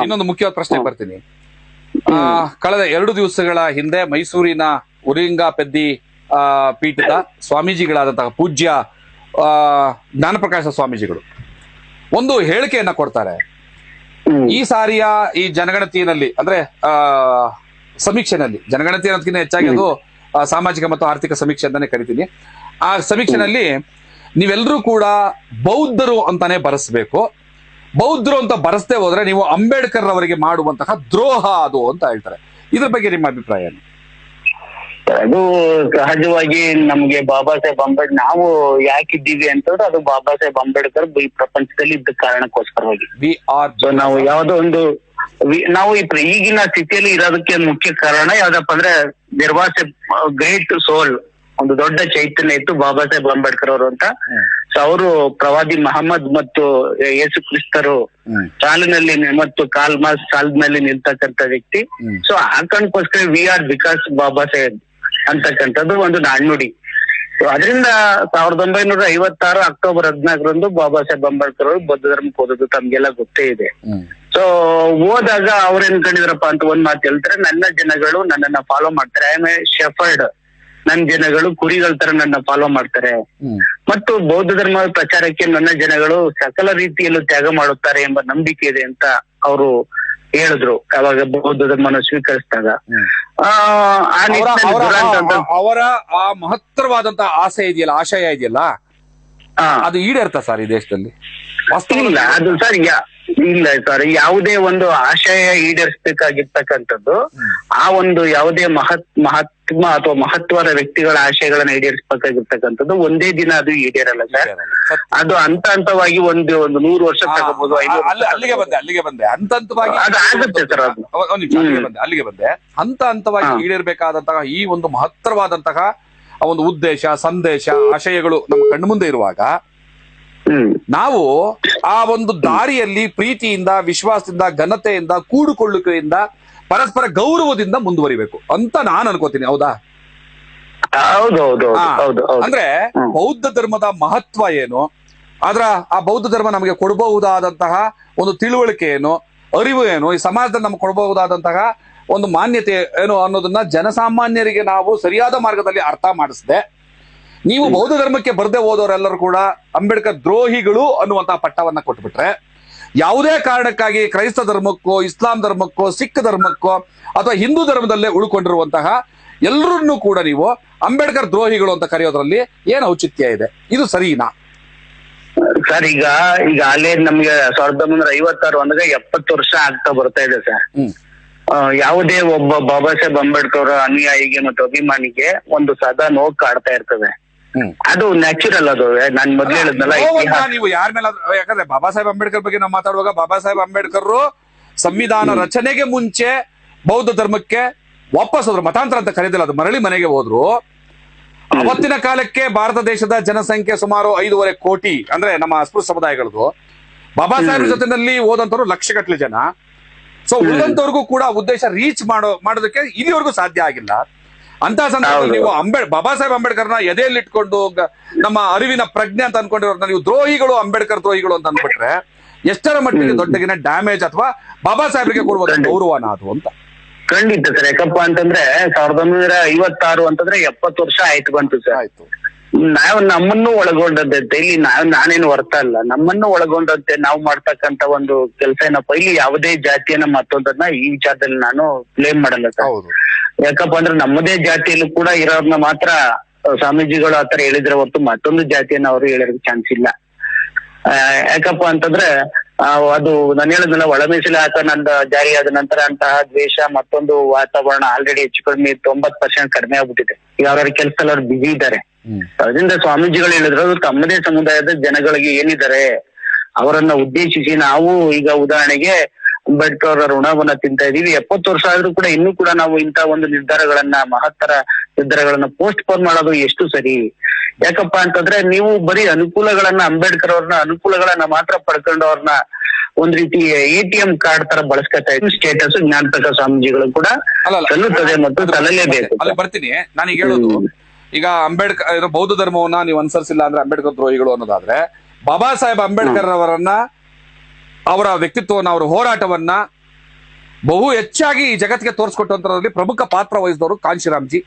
ಇನ್ನೊಂದು ಮುಖ್ಯವಾದ ಪ್ರಶ್ನೆ ಬರ್ತೀನಿ. ಕಳೆದ 2 ದಿವಸಗಳ ಹಿಂದೆ ಮೈಸೂರಿನ ಉರಿಂಗ ಪೆದ್ದಿ ಪೀಠದ ಸ್ವಾಮೀಜಿಗಳಾದಂತಹ ಪೂಜ್ಯ ಜ್ಞಾನಪ್ರಕಾಶ ಸ್ವಾಮೀಜಿಗಳು ಒಂದು ಹೇಳಿಕೆಯನ್ನ ಕೊಡ್ತಾರೆ. ಈ ಸಾರಿಯ ಈ ಜನಗಣತಿಯಲ್ಲಿ ಅಂದ್ರೆ ಸಮೀಕ್ಷೆನಲ್ಲಿ, ಜನಗಣತಿ ಅನ್ನೋದಕ್ಕಿಂತ ಹೆಚ್ಚಾಗಿ ಅದು ಸಾಮಾಜಿಕ ಮತ್ತು ಆರ್ಥಿಕ ಸಮೀಕ್ಷೆ ಅಂತಾನೆ ಕರಿತೀನಿ. ಆ ಸಮೀಕ್ಷೆನಲ್ಲಿ ನೀವೆಲ್ಲರೂ ಕೂಡ ಬೌದ್ಧರು ಅಂತಾನೆ ಬರೆಸ್ಬೇಕು. ಬೌದ್ಧರು ಅಂತ ಬರೆಸದೆ ಹೋದ್ರೆ ನೀವು ಅಂಬೇಡ್ಕರ್ ಅವರಿಗೆ ಮಾಡುವಂತಹ ದ್ರೋಹ ಅದು ಅಂತ ಹೇಳ್ತಾರೆ. ಇದ್ರ ಬಗ್ಗೆ ನಿಮ್ಮ ಅಭಿಪ್ರಾಯ ಏನು? ಅದು ಸಹಜವಾಗಿ ನಮ್ಗೆ ಬಾಬಾ ಸಾಹೇಬ್ ಅಂಬೇಡ್ಕರ್ ನಾವು ಯಾಕಿದ್ದೀವಿ ಅಂತಂದ್ರೆ ಅದು ಬಾಬಾ ಸಾಹೇಬ್ ಅಂಬೇಡ್ಕರ್ ಈ ಪ್ರಪಂಚದಲ್ಲಿ ಇದ್ದ ಕಾರಣಕ್ಕೋಸ್ಕರವಾಗಿ. ಸೊ ನಾವು ಯಾವ್ದೋ ಒಂದು ನಾವು ಈಗಿನ ಸ್ಥಿತಿಯಲ್ಲಿ ಇರೋದಕ್ಕೆ ಮುಖ್ಯ ಕಾರಣ ಯಾವ್ದಪ್ಪ ಅಂದ್ರೆ ದೇರ್ ವಾಸ್ ಎ ಗ್ರೇಟ್ ಸೋಲ್, ಒಂದು ದೊಡ್ಡ ಚೈತನ್ಯ ಇತ್ತು ಬಾಬಾ ಸಾಹೇಬ್ ಅಂಬೇಡ್ಕರ್ ಅವರು ಅಂತ. ಸೊ ಅವರು ಪ್ರವಾದಿ ಮಹಮ್ಮದ್ ಮತ್ತು ಯೇಸು ಕ್ರಿಸ್ತರು ಸಾಲಿನಲ್ಲಿ ಮತ್ತು ಕಾಲ್ಮಾಸ್ ಸಾಲಿನಲ್ಲಿ ನಿಲ್ತಕ್ಕಂಥ ವ್ಯಕ್ತಿ. ಸೊ ಆ ಕಾರಣಕ್ಕೋಸ್ಕರ we are because Baba Saheb ಅಂತಕ್ಕಂಥದ್ದು ಒಂದು ನಾಣ್ಣುಡಿ. ಅದರಿಂದ 1956 ಅಕ್ಟೋಬರ್ 14ರಂದು ಬಾಬಾ ಸಾಹೇಬ್ ಅಂಬೇಡ್ಕರ್ ಅವರು ಬೌದ್ಧ ಧರ್ಮಕ್ಕೆ ಹೋದದ್ದು ತಮ್ಗೆಲ್ಲ ಗೊತ್ತೇ ಇದೆ. ಸೊ ಹೋದಾಗ ಅವ್ರ ಏನ್ ಕಂಡಿದ್ರಪ್ಪ ಅಂತ ಒಂದ್ ಮಾತು ಹೇಳ್ತಾರೆ, ನನ್ನ ಜನಗಳು ನನ್ನನ್ನ ಫಾಲೋ ಮಾಡ್ತಾರೆ, ಐ ಆಮ್ ಎ ಶೆಫರ್ಡ್, ನನ್ನ ಜನಗಳು ಕುರಿಗಳ ತರ ನನ್ನ ಫಾಲೋ ಮಾಡ್ತಾರೆ, ಮತ್ತು ಬೌದ್ಧ ಧರ್ಮದ ಪ್ರಚಾರಕ್ಕೆ ನನ್ನ ಜನಗಳು ಸಕಲ ರೀತಿಯಲ್ಲೂ ತ್ಯಾಗ ಮಾಡುತ್ತಾರೆ ಎಂಬ ನಂಬಿಕೆ ಇದೆ ಅಂತ ಅವರು ಹೇಳಿದ್ರು ಅವಾಗ ಬೌದ್ಧ ಧರ್ಮನ ಸ್ವೀಕರಿಸಿದಾಗ. ಅವರ ಆ ಮಹತ್ತರವಾದಂತಹ ಆಶಯ ಇದೆಯಲ್ಲ ಅದು ಈಡೇರ್ತಾ ಸರ್ ಈ ದೇಶದಲ್ಲಿ? ಇಲ್ಲ ಅದು ಸರ್ ಇಲ್ಲ ಸರ್, ಯಾವುದೇ ಒಂದು ಆಶಯ ಈಡೇರಿಸಬೇಕಾಗಿರ್ತಕ್ಕಂಥದ್ದು ಆ ಒಂದು ಯಾವುದೇ ಮಹಾತ್ಮ ಅಥವಾ ಮಹತ್ವದ ವ್ಯಕ್ತಿಗಳ ಆಶಯಗಳನ್ನ ಈಡೇರಿಸಬೇಕಾಗಿರ್ತಕ್ಕಂಥದ್ದು ಒಂದೇ ದಿನ ಅದು ಈಡೇರಲ್ಲ ಸರ್. ಅದು ಹಂತವಾಗಿ ಒಂದು 100 ವರ್ಷ ತಗೋಬಹುದು. ಅಲ್ಲಿಗೆ ಬಂದೆ ಹಂತ ಹಂತವಾಗಿ ಅದು ಆಗುತ್ತೆ ಸರ್. ಅದು ಅಲ್ಲಿಗೆ ಬಂದೆ ಹಂತ ಹಂತವಾಗಿ ಈಡೇರ್ಬೇಕಾದಂತಹ ಈ ಒಂದು ಮಹತ್ತರವಾದಂತಹ ಒಂದು ಉದ್ದೇಶ, ಸಂದೇಶ, ಆಶಯಗಳು ನಮ್ಮ ಕಣ್ಣು ಮುಂದೆ ಇರುವಾಗ ನಾವು ಆ ಒಂದು ದಾರಿಯಲ್ಲಿ ಪ್ರೀತಿಯಿಂದ, ವಿಶ್ವಾಸದಿಂದ, ಘನತೆಯಿಂದ, ಕೂಡುಕೊಳ್ಳುವಿಕೆಯಿಂದ, ಪರಸ್ಪರ ಗೌರವದಿಂದ ಮುಂದುವರಿಬೇಕು ಅಂತ ನಾನು ಅನ್ಕೋತೀನಿ. ಹೌದಾ? ಅಂದ್ರೆ ಬೌದ್ಧ ಧರ್ಮದ ಮಹತ್ವ ಏನು, ಆದ್ರ ಆ ಬೌದ್ಧ ಧರ್ಮ ನಮಗೆ ಕೊಡಬಹುದಾದಂತಹ ಒಂದು ತಿಳುವಳಿಕೆ ಏನು, ಅರಿವು ಏನು, ಈ ಸಮಾಜದಲ್ಲಿ ನಮ್ಗೆ ಕೊಡಬಹುದಾದಂತಹ ಒಂದು ಮಾನ್ಯತೆ ಏನು ಅನ್ನೋದನ್ನ ಜನಸಾಮಾನ್ಯರಿಗೆ ನಾವು ಸರಿಯಾದ ಮಾರ್ಗದಲ್ಲಿ ಅರ್ಥ ಮಾಡಿಸದೆ ನೀವು ಬೌದ್ಧ ಧರ್ಮಕ್ಕೆ ಬರದೆ ಹೋದವರೆಲ್ಲರೂ ಕೂಡ ಅಂಬೇಡ್ಕರ್ ದ್ರೋಹಿಗಳು ಅನ್ನುವಂತಹ ಪಟ್ಟವನ್ನ ಕೊಟ್ಬಿಟ್ರೆ, ಯಾವುದೇ ಕಾರಣಕ್ಕಾಗಿ ಕ್ರೈಸ್ತ ಧರ್ಮಕ್ಕೋ, ಇಸ್ಲಾಂ ಧರ್ಮಕ್ಕೋ, ಸಿಖ್ ಧರ್ಮಕ್ಕೋ ಅಥವಾ ಹಿಂದೂ ಧರ್ಮದಲ್ಲೇ ಉಳ್ಕೊಂಡಿರುವಂತಹ ಎಲ್ಲರನ್ನೂ ಕೂಡ ನೀವು ಅಂಬೇಡ್ಕರ್ ದ್ರೋಹಿಗಳು ಅಂತ ಕರೆಯೋದ್ರಲ್ಲಿ ಏನು ಔಚಿತ್ಯ ಇದೆ? ಇದು ಸರಿನಾ ಸರ್? ಈಗ ಅಲ್ಲೇ ನಮ್ಗೆ 1956 ಅಂದಾಗ 70 ವರ್ಷ ಆಗ್ತಾ ಬರ್ತಾ ಇದೆ ಸರ್. ಯಾವುದೇ ಒಬ್ಬ ಬಾಬಾ ಸಾಹೇಬ್ ಅಂಬೇಡ್ಕರ್ ಅನುಯಾಯಿಗೆ ಮತ್ತು ಅಭಿಮಾನಿಗೆ ಒಂದು ಸದಾ ನೋವು ಕಾಡ್ತಾ ಇರ್ತದೆ. ಅದು ನ್ಯಾಚುರಲ್. ಅದು ನಾನ್ ಮೊದ್ಲು ಹೇಳಿದ್ನಲ್ಲ, ನೀವು ಯಾರ ಮೇಲೆ, ಯಾಕಂದ್ರೆ ಬಾಬಾ ಸಾಹೇಬ್ ಅಂಬೇಡ್ಕರ್ ಬಗ್ಗೆ ನಾವು ಮಾತಾಡುವಾಗ ಬಾಬಾ ಸಾಹೇಬ್ ಅಂಬೇಡ್ಕರ್ ಸಂವಿಧಾನ ರಚನೆಗೆ ಮುಂಚೆ ಬೌದ್ಧ ಧರ್ಮಕ್ಕೆ ವಾಪಸ್ ಹೋದ್ರು, ಮತಾಂತರ ಅಂತ ಕರೆದಿಲ್ಲ, ಅದು ಮರಳಿ ಮನೆಗೆ ಹೋದ್ರು. ಅವತ್ತಿನ ಕಾಲಕ್ಕೆ ಭಾರತ ದೇಶದ ಜನಸಂಖ್ಯೆ ಸುಮಾರು 5.5 ಕೋಟಿ, ಅಂದ್ರೆ ನಮ್ಮ ಅಸ್ಪೃಶ್ಯ ಸಮುದಾಯಗಳದು. ಬಾಬಾ ಸಾಹೇಬ್ ಜೊತೆನಲ್ಲಿ ಹೋದಂತವ್ರು ಲಕ್ಷಗಟ್ಟಲೆ ಜನ. ಸೊ ಉಳಿದಂತವ್ರಿಗೂ ಕೂಡ ಉದ್ದೇಶ ರೀಚ್ ಮಾಡೋದಕ್ಕೆ ಇಲ್ಲಿವರೆಗೂ ಸಾಧ್ಯ ಆಗಿಲ್ಲ. ಅಂತ ಸಂದರ್ಭದಲ್ಲಿ ನೀವು ಬಾಬಾ ಸಾಹೇಬ್ ಅಂಬೇಡ್ಕರ್ನ ಎದೆಯಲ್ಲಿಟ್ಕೊಂಡು ನಮ್ಮ ಅರಿವಿನ ಪ್ರಜ್ಞೆ ಅಂತ ಅನ್ಕೊಂಡಿರೋರ್ನ ನೀವು ದ್ರೋಹಿಗಳು, ಅಂಬೇಡ್ಕರ್ ದ್ರೋಹಿಗಳು ಅಂತ ಅಂದ್ಬಿಟ್ರೆ ಎಷ್ಟರ ಮಟ್ಟಿಗೆ ದೊಡ್ಡಗಿನ ಡ್ಯಾಮೇಜ್ ಅಥವಾ ಬಾಬಾ ಸಾಹೇಬ್ರಿಗೆ ಕೊಡುವ ಗೌರವನ ಅದು ಅಂತ? ಖಂಡಿತ ಸರ್. ಯಾಕಪ್ಪ ಅಂತಂದ್ರೆ 1956 ಅಂತಂದ್ರೆ 70 ವರ್ಷ ಆಯ್ತು ಬಂತು ಸರ್. ಆಯ್ತು. ನಾವು ನಮ್ಮನ್ನು ಒಳಗೊಂಡಂತೆ ಇಲ್ಲಿ ನಾನೇನು ಹೊರ್ತ ಅಲ್ಲ, ನಮ್ಮನ್ನು ಒಳಗೊಂಡಂತೆ ನಾವು ಮಾಡ್ತಕ್ಕಂತ ಒಂದು ಕೆಲಸ ಏನಪ್ಪ, ಇಲ್ಲಿ ಯಾವುದೇ ಜಾತಿಯನ್ನ ಮತ್ತೊಂದನ್ನ ಈ ವಿಚಾರದಲ್ಲಿ ನಾನು ಬ್ಲೇಮ್ ಮಾಡಲ್ಲ ಸರ್. ಯಾಕಪ್ಪ ಅಂದ್ರೆ ನಮ್ಮದೇ ಜಾತಿಯಲ್ಲೂ ಕೂಡ ಇರೋರ್ನ ಮಾತ್ರ ಸ್ವಾಮೀಜಿಗಳು ಆತರ ಹೇಳಿದ್ರೆ ಹೊರತು ಮತ್ತೊಂದು ಜಾತಿಯನ್ನ ಅವರು ಹೇಳಿರೋಕೆ ಚಾನ್ಸ್ ಇಲ್ಲ. ಯಾಕಪ್ಪ ಅಂತಂದ್ರೆ ಅದು ನಾನು ಹೇಳಿದ್ನಲ್ಲ, ಒಳ ಮೀಸಲಾತಿ ಜಾರಿಯಾದ ನಂತರ ಅಂತಹ ದ್ವೇಷ ಮತ್ತೊಂದು ವಾತಾವರಣ ಆಲ್ರೆಡಿ ಹೆಚ್ಚು ಕಡಿಮೆ 90% ಕಡಿಮೆ ಆಗ್ಬಿಟ್ಟಿದೆ. ಈಗ ಅವ್ರ ಕೆಲಸದಲ್ಲಿ ಅವ್ರು ಬಿಸಿ ಇದ್ದಾರೆ. ಅದರಿಂದ ಸ್ವಾಮೀಜಿಗಳು ಹೇಳಿದ್ರು ತಮ್ಮದೇ ಸಮುದಾಯದ ಜನಗಳಿಗೆ ಏನಿದ್ದಾರೆ ಅವರನ್ನ ಉದ್ದೇಶಿಸಿ ನಾವು ಈಗ ಉದಾಹರಣೆಗೆ ಅಂಬೇಡ್ಕರ್ ಅವರ ಋಣವನ್ನ ತಿಂತಾ ಇದೀವಿ. 70 ವರ್ಷ ಆದ್ರೂ ಕೂಡ ಇನ್ನೂ ಕೂಡ ನಾವು ಇಂತ ಒಂದು ಮಹತ್ತರ ನಿರ್ಧಾರಗಳನ್ನ ಪೋಸ್ಟ್ ಪೋನ್ ಮಾಡೋದು ಎಷ್ಟು ಸರಿ? ಯಾಕಪ್ಪ ಅಂತಂದ್ರೆ ನೀವು ಬರೀ ಅಂಬೇಡ್ಕರ್ ಅವ್ರನ್ನ ಅನುಕೂಲಗಳನ್ನ ಮಾತ್ರ ಪಡ್ಕೊಂಡು ಅವ್ರನ್ನ ಒಂದ್ ರೀತಿ ATM ಕಾರ್ಡ್ ತರ ಬಳಸ್ಕೊತಾ ಇದ್ರು. ಸ್ಟೇಟಸ್ ಜ್ಞಾನಪ್ರಕಾಶ ಸ್ವಾಮೀಜಿಗಳು ಕೂಡ ಸಲ್ಲುತ್ತದೆ ಮತ್ತು ಸಲ್ಲಲೇಬೇಕು. ಅಲ್ಲಿ ಬರ್ತೀನಿ. ನಾನೀಗ ಹೇಳೋದು, ಈಗ ಅಂಬೇಡ್ಕರ್ ಬೌದ್ಧ ಧರ್ಮವನ್ನ ನೀವು ಅನುಸರಿಸಿಲ್ಲ ಅಂದ್ರೆ ಅಂಬೇಡ್ಕರ್ ದ್ರೋಹಿಗಳು ಅನ್ನೋದಾದ್ರೆ, ಬಾಬಾ ಸಾಹೇಬ್ ಅಂಬೇಡ್ಕರ್ ಅವರನ್ನ ಅವರ ವ್ಯಕ್ತಿತ್ವವನ್ನ, ಅವರ ಹೋರಾಟವನ್ನ ಬಹು ಹೆಚ್ಚಾಗಿ ಈ ಜಗತ್ತಿಗೆ ತೋರಿಸ್ಕೊಟ್ಟಂತರಲ್ಲಿ ಪ್ರಮುಖ ಪಾತ್ರ ವಹಿಸಿದವರು ಕಾಂಶಿರಾಮ್ಜಿ.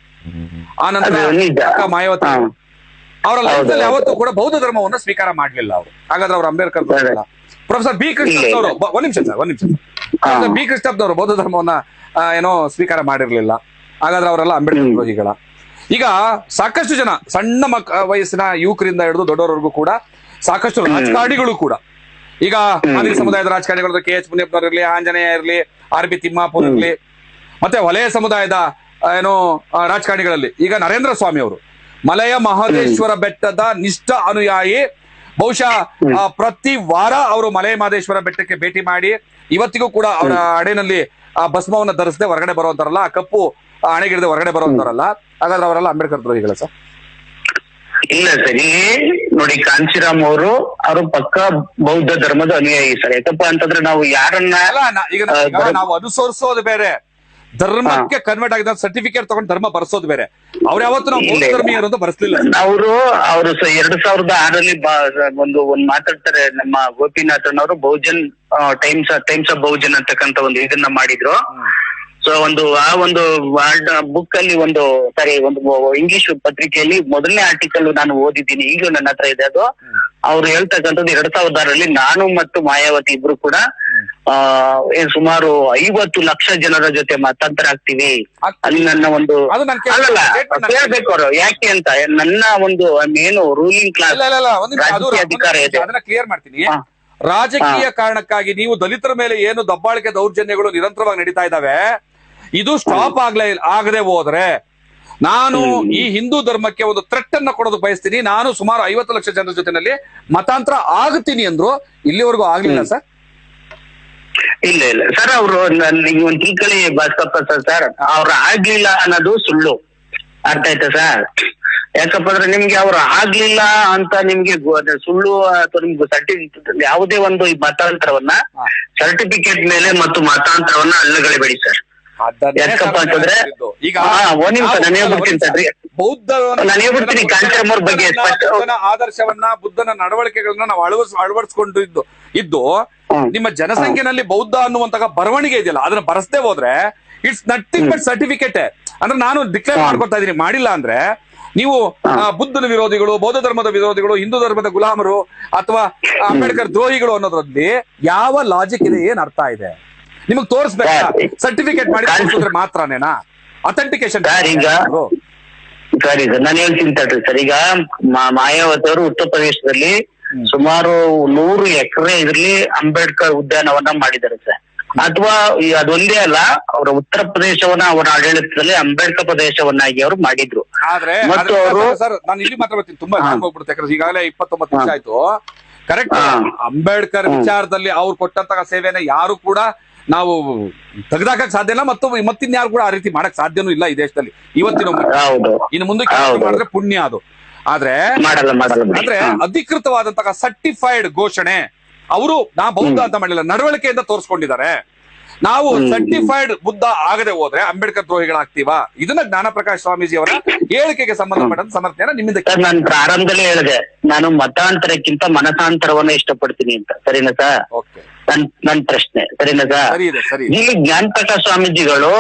ಆನಂತರ ಅದು ನಿಜ. ಅಕ್ಕ ಮಾಯಾವತಿ ಹಾ. ಅವರ ಲೈಫ್ ಹೌದು, ಅಲ್ಲಿ ಹೌದು. ಯಾವತ್ತೂ ಕೂಡ ಬೌದ್ಧ ಧರ್ಮವನ್ನ ಸ್ವೀಕಾರ ಮಾಡ್ಲಿಲ್ಲ ಅವರು. ಹಾಗಾದ್ರೆ ಅವರು ಅಂಬೇಡ್ಕರ್ ಸರಿ. ಪ್ರೊಫೆಸರ್ ಬಿ ಕೃಷ್ಣಪ್ಪ ಅವರು ಒಂದ್ ನಿಮಿಷ ಪ್ರೊಫೆಸರ್ ಬಿ ಕೃಷ್ಣಪ್ಪ ಅವರು ಬೌದ್ಧ ಧರ್ಮವನ್ನ ಏನೋ ಸ್ವೀಕಾರ ಮಾಡಿರ್ಲಿಲ್ಲ. ಹಾಗಾದ್ರೆ ಅವರೆಲ್ಲ ಅಂಬೇಡ್ಕರ್ ದ್ರೋಹಿಗಳ. ಈಗ ಸಾಕಷ್ಟು ಜನ ಸಣ್ಣ ವಯಸ್ಸಿನ ಯುವಕರಿಂದ ಹಿಡಿದು ದೊಡ್ಡವರವರೆಗೂ ಕೂಡ ಸಾಕಷ್ಟು ರಾಜಕಾರಣಿಗಳು ಕೂಡ, ಈಗ ಮಾದಿಗ ಸಮುದಾಯದ ರಾಜಕಾರಣಿಗಳು ಕೆ ಎಚ್ ಮುನಿಯಪ್ಪನವ್ರು ಇರ್ಲಿ, ಆಂಜನೇಯ ಇರ್ಲಿ, ಆರ್ ಬಿ ತಿಮ್ಮಾಪುರ್ ಇರ್ಲಿ, ಮತ್ತೆ ವಲಯ ಸಮುದಾಯದ ಏನೋ ರಾಜಕಾರಣಿಗಳಲ್ಲಿ ಈಗ ನರೇಂದ್ರ ಸ್ವಾಮಿ ಅವರು ಮಲಯ ಮಹದೇಶ್ವರ ಬೆಟ್ಟದ ನಿಷ್ಠ ಅನುಯಾಯಿ. ಬಹುಶಃ ಪ್ರತಿ ವಾರ ಅವರು ಮಲಯ ಮಹದೇಶ್ವರ ಬೆಟ್ಟಕ್ಕೆ ಭೇಟಿ ಮಾಡಿ ಇವತ್ತಿಗೂ ಕೂಡ ಅವರ ಅಡೆನಲ್ಲಿ ಆ ಭಸ್ಮವನ್ನ ಧರಿಸದೆ ಹೊರಗಡೆ ಬರುವಂತಾರಲ್ಲ, ಆ ಕಪ್ಪು ಅಣೆಗಿಡದೆ ಹೊರಗಡೆ ಬರುವಂತಾರಲ್ಲ. ಹಾಗಾದ್ರೆ ಅವರೆಲ್ಲ ಅಂಬೇಡ್ಕರ್ ದ್ರೋಹಿಗಳ ಸರ್? ಇಲ್ಲ ಸರ್, ಇಲ್ಲಿ ನೋಡಿ ಕಾಂಶಿರಾಮ್ ಅವರು ಪಕ್ಕ ಬೌದ್ಧ ಧರ್ಮದ ಅನುಯಾಯಿ ಸರ್. ಯಾಕಪ್ಪ ಅಂತಂದ್ರೆ ನಾವು ಯಾರನ್ನ ಈಗ ನಾವು ಅನುಸರಿಸೋದು ಬೇರೆ, ಧರ್ಮಕ್ಕೆ ಕನ್ವರ್ಟ್ ಆಗಿದ ಸರ್ಟಿಫಿಕೇಟ್ ತಗೊಂಡು ಧರ್ಮ ಬರ್ಸೋದು ಬೇರೆ. ಅವ್ರು ಯಾವತ್ತು ನಾವು ಬೌದ್ಧ ಧರ್ಮೀಯರು ಅಂತ ಬರ್ಸ್ಲಿಲ್ಲ. ಅವರು 2006 ಒಂದು ಮಾತಾಡ್ತಾರೆ, ನಮ್ಮ ಗೋಪಿನಾಥನ್ ಅವರು ಬಹುಜನ್ ಟೈಮ್ಸ್ ಆಫ್ ಬಹುಜನ್ ಅಂತಕ್ಕಂತ ಒಂದು ಇದನ್ನ ಮಾಡಿದ್ರು. ಸೊ ಆ ಒಂದು ಬುಕ್ ಅಲ್ಲಿ ಒಂದು ಇಂಗ್ಲಿಷ್ ಪತ್ರಿಕೆಯಲ್ಲಿ ಮೊದಲನೇ ಆರ್ಟಿಕಲ್ ನಾನು ಓದಿದ್ದೀನಿ, ಈಗಲೂ ನನ್ನ ಹತ್ರ ಇದೆ ಅದು. ಅವ್ರು ಹೇಳ್ತಕ್ಕಂಥದ್ದು 2006 ನಾನು ಮತ್ತು ಮಾಯಾವತಿ ಇಬ್ರು ಕೂಡ ಸುಮಾರು 50 ಲಕ್ಷ ಜನರ ಜೊತೆ ಮತಾಂತರ ಆಗ್ತೀವಿ. ಅಲ್ಲಿ ನನ್ನ ಒಂದು ಅಲ್ಲಲ್ಲ ಕೇಳ್ಬೇಕು ಅವರು ಯಾಕೆ ಅಂತ, ನನ್ನ ಒಂದು ಏನು ರೂಲಿಂಗ್ ಕ್ಲಾಸ್ ರಾಜಕೀಯ ಅಧಿಕಾರ ಇದೆ ಅದನ್ನ ಕ್ಲಿಯರ್ ಮಾಡ್ತೀನಿ. ರಾಜಕೀಯ ಕಾರಣಕ್ಕಾಗಿ ನೀವು ದಲಿತರ ಮೇಲೆ ಏನು ದಬ್ಬಾಳಿಕೆ ದೌರ್ಜನ್ಯಗಳು ನಿರಂತರವಾಗಿ ನಡೀತಾ ಇದಾವೆ, ಇದು ಸ್ಟಾಪ್ ಆಗದೆ ಹೋದ್ರೆ ನಾನು ಈ ಹಿಂದೂ ಧರ್ಮಕ್ಕೆ ಒಂದು ಥ್ರೆಟ್ ಅನ್ನ ಕೊಡೋದು ಬಯಸ್ತೀನಿ. ನಾನು ಸುಮಾರು 50 ಲಕ್ಷ ಜನರ ಜೊತೆನಲ್ಲಿ ಮತಾಂತರ ಆಗುತ್ತೀನಿ ಅಂದ್ರು. ಇಲ್ಲಿವರೆಗೂ ಆಗ್ಲಿಲ್ಲ ಸರ್? ಇಲ್ಲ ಸರ್, ಅವರು ನೀವು ಒಂದು ತಿಳ್ಕೊಳ್ಳಿ ಬಸಪ್ಪ ಸರ್, ಅವ್ರು ಆಗ್ಲಿಲ್ಲ ಅನ್ನೋದು ಸುಳ್ಳು. ಅರ್ಥ ಆಯ್ತಾ ಸರ್? ಯಾಕಪ್ಪ ಅಂದ್ರೆ ನಿಮ್ಗೆ ಅವ್ರು ಆಗ್ಲಿಲ್ಲ ಅಂತ ನಿಮ್ಗೆ ಸುಳ್ಳು ಅಥವಾ ನಿಮ್ಗೆ ಸರ್ಟಿಫಿಕೇಟ್ ಯಾವುದೇ ಒಂದು ಮತಾಂತರವನ್ನ ಸರ್ಟಿಫಿಕೇಟ್ ಮೇಲೆ ಮತ್ತು ಮತಾಂತರವನ್ನ ಅಲ್ಲಗಳಿಬೇಡಿ ಸರ್. ಯಾಕಪ್ಪ ಅಂತಂದ್ರೆ ಈಗ ಒಂದ್ ನಿಮಿಷ ನಾನು ಹೇಳ್ಬಿಡ್ತೀನಿ ಸರ್, ನಾನು ಹೇಳ್ಬಿಡ್ತೀನಿ ಕಾಂಶಿರಾಮ್ ಅವ್ರ ಬಗ್ಗೆ ಆದರ್ಶವನ್ನ, ಬುದ್ಧನ ನಡವಳಿಕೆಗಳನ್ನ ನಾವು ಅಳವಡಿಸ್ಕೊಂಡು ಇದ್ದು ನಿಮ್ಮ ಜನಸಂಖ್ಯೆನಲ್ಲಿ ಬೌದ್ಧ ಅನ್ನುವಂತಹ ಬರವಣಿಗೆ ಇದೆಯಲ್ಲ, ಅದನ್ನ ಬರಸದೆ ಹೋದ್ರೆ ಇಟ್ಸ್ ನಥಿಂಗ್ ಬಟ್ ಸರ್ಟಿಫಿಕೇಟ್. ಅಂದ್ರೆ ನಾನು ಡಿಕ್ಲೇರ್ ಮಾಡ್ಕೊತಾ ಇದೀನಿ, ಮಾಡಿಲ್ಲ ಅಂದ್ರೆ ನೀವು ಬುದ್ಧನ ವಿರೋಧಿಗಳು, ಬೌದ್ಧ ಧರ್ಮದ ವಿರೋಧಿಗಳು, ಹಿಂದೂ ಧರ್ಮದ ಗುಲಾಮರು ಅಥವಾ ಅಂಬೇಡ್ಕರ್ ದ್ರೋಹಿಗಳು ಅನ್ನೋದ್ರಲ್ಲಿ ಯಾವ ಲಾಜಿಕ್ ಇದೆ, ಏನ್ ಅರ್ಥ ಇದೆ ನಿಮಗ್ ತೋರಿಸ್ಬೇಕಾ? ಸರ್ಟಿಫಿಕೇಟ್ ಮಾಡಿ ತೋರಿಸಿದ್ರೆ ಮಾತ್ರನೇನಾ ಅಥೆಂಟಿಕೇಶನ್? ಸರಿ ಸರ್, ನಾನು ಹೇಳ್ತೀನಿ ತಡ್ರಿ ಸರ್. ಈಗ ಮಾಯಾವತಿ ಅವರು ಉತ್ತರ ಪ್ರದೇಶದಲ್ಲಿ ಸುಮಾರು 100 ಎಕರೆ ಇದ್ರಲ್ಲಿ ಅಂಬೇಡ್ಕರ್ ಉದ್ಯಾನವನ್ನ ಮಾಡಿದ್ದಾರೆ ಸರ್. ಅಥವಾ ಅದೊಂದೇ ಅಲ್ಲ, ಅವರ ಉತ್ತರ ಪ್ರದೇಶವನ್ನ ಅವರ ಆಡಳಿತದಲ್ಲಿ ಅಂಬೇಡ್ಕರ್ ಪ್ರದೇಶವನ್ನಾಗಿ ಅವರು ಮಾಡಿದ್ರು. ಮತ್ತು ಅವರು ಸರ್, ನಾನು ಇಲ್ಲಿ ಮಾತ್ರ ಬರ್ತೀನಿ, ತುಂಬಾ ಹೋಗ್ಬಿಡುತ್ತೆ ಯಾಕಂದ್ರೆ ಈಗಾಗಲೇ 29 ನಿಮಿಷ ಆಯ್ತು. ಕರೆಕ್ಟ್, ಅಂಬೇಡ್ಕರ್ ವಿಚಾರದಲ್ಲಿ ಅವ್ರು ಕೊಟ್ಟಂತಹ ಸೇವೆನ ಯಾರು ಕೂಡ ನಾವು ತೆಗೆದಾಕಕ್ ಸಾಧ್ಯ ಇಲ್ಲ, ಮತ್ತು ಮತ್ತಿನ್ಯಾರು ಕೂಡ ಆ ರೀತಿ ಮಾಡಕ್ ಸಾಧ್ಯನೂ ಇಲ್ಲ ಈ ದೇಶದಲ್ಲಿ ಇವತ್ತಿನ. ಇನ್ನು ಮುಂದಕ್ಕೆ ಮಾಡಿದ್ರೆ ಪುಣ್ಯ ಅದು. ಆದ್ರೆ ಅಧಿಕೃತವಾದಂತಹ ಸರ್ಟಿಫೈಡ್ ಘೋಷಣೆ ಅವರು ನಾ ಬೌದ್ಧ ಅಂತ ಮಾಡಿಲ್ಲ, ನಡವಳಿಕೆಯಿಂದ ತೋರಿಸ್ಕೊಂಡಿದ್ದಾರೆ. ನಾವು ಸರ್ಟಿಫೈಡ್ ಬುದ್ಧ ಆಗದೆ ಹೋದ್ರೆ ಅಂಬೇಡ್ಕರ್ ದ್ರೋಹಿಗಳಾಗ್ತೀವಾ? ಇದನ್ನ ಜ್ಞಾನಪ್ರಕಾಶ್ ಸ್ವಾಮೀಜಿ ಅವರ ಹೇಳಿಕೆಗೆ ಸಂಬಂಧಪಟ್ಟಂತ ಸಮರ್ಥನೆ ನಿಮ್ಮಿಂದ. ನಾನು ಪ್ರಾರಂಭದಲ್ಲೇ ಹೇಳಿದೆ, ನಾನು ಮತಾಂತರಕ್ಕಿಂತ ಮನಸಾಂತರವನ್ನ ಇಷ್ಟಪಡ್ತೀನಿ ಅಂತ. ಸರಿನಾ ಸರ್? ನನ್ ಪ್ರಶ್ನೆ ಸರಿನಾ ಸರ್? ಇಲ್ಲಿ ಜ್ಞಾನಪ್ರಕಾಶ್ ಸ್ವಾಮೀಜಿಗಳು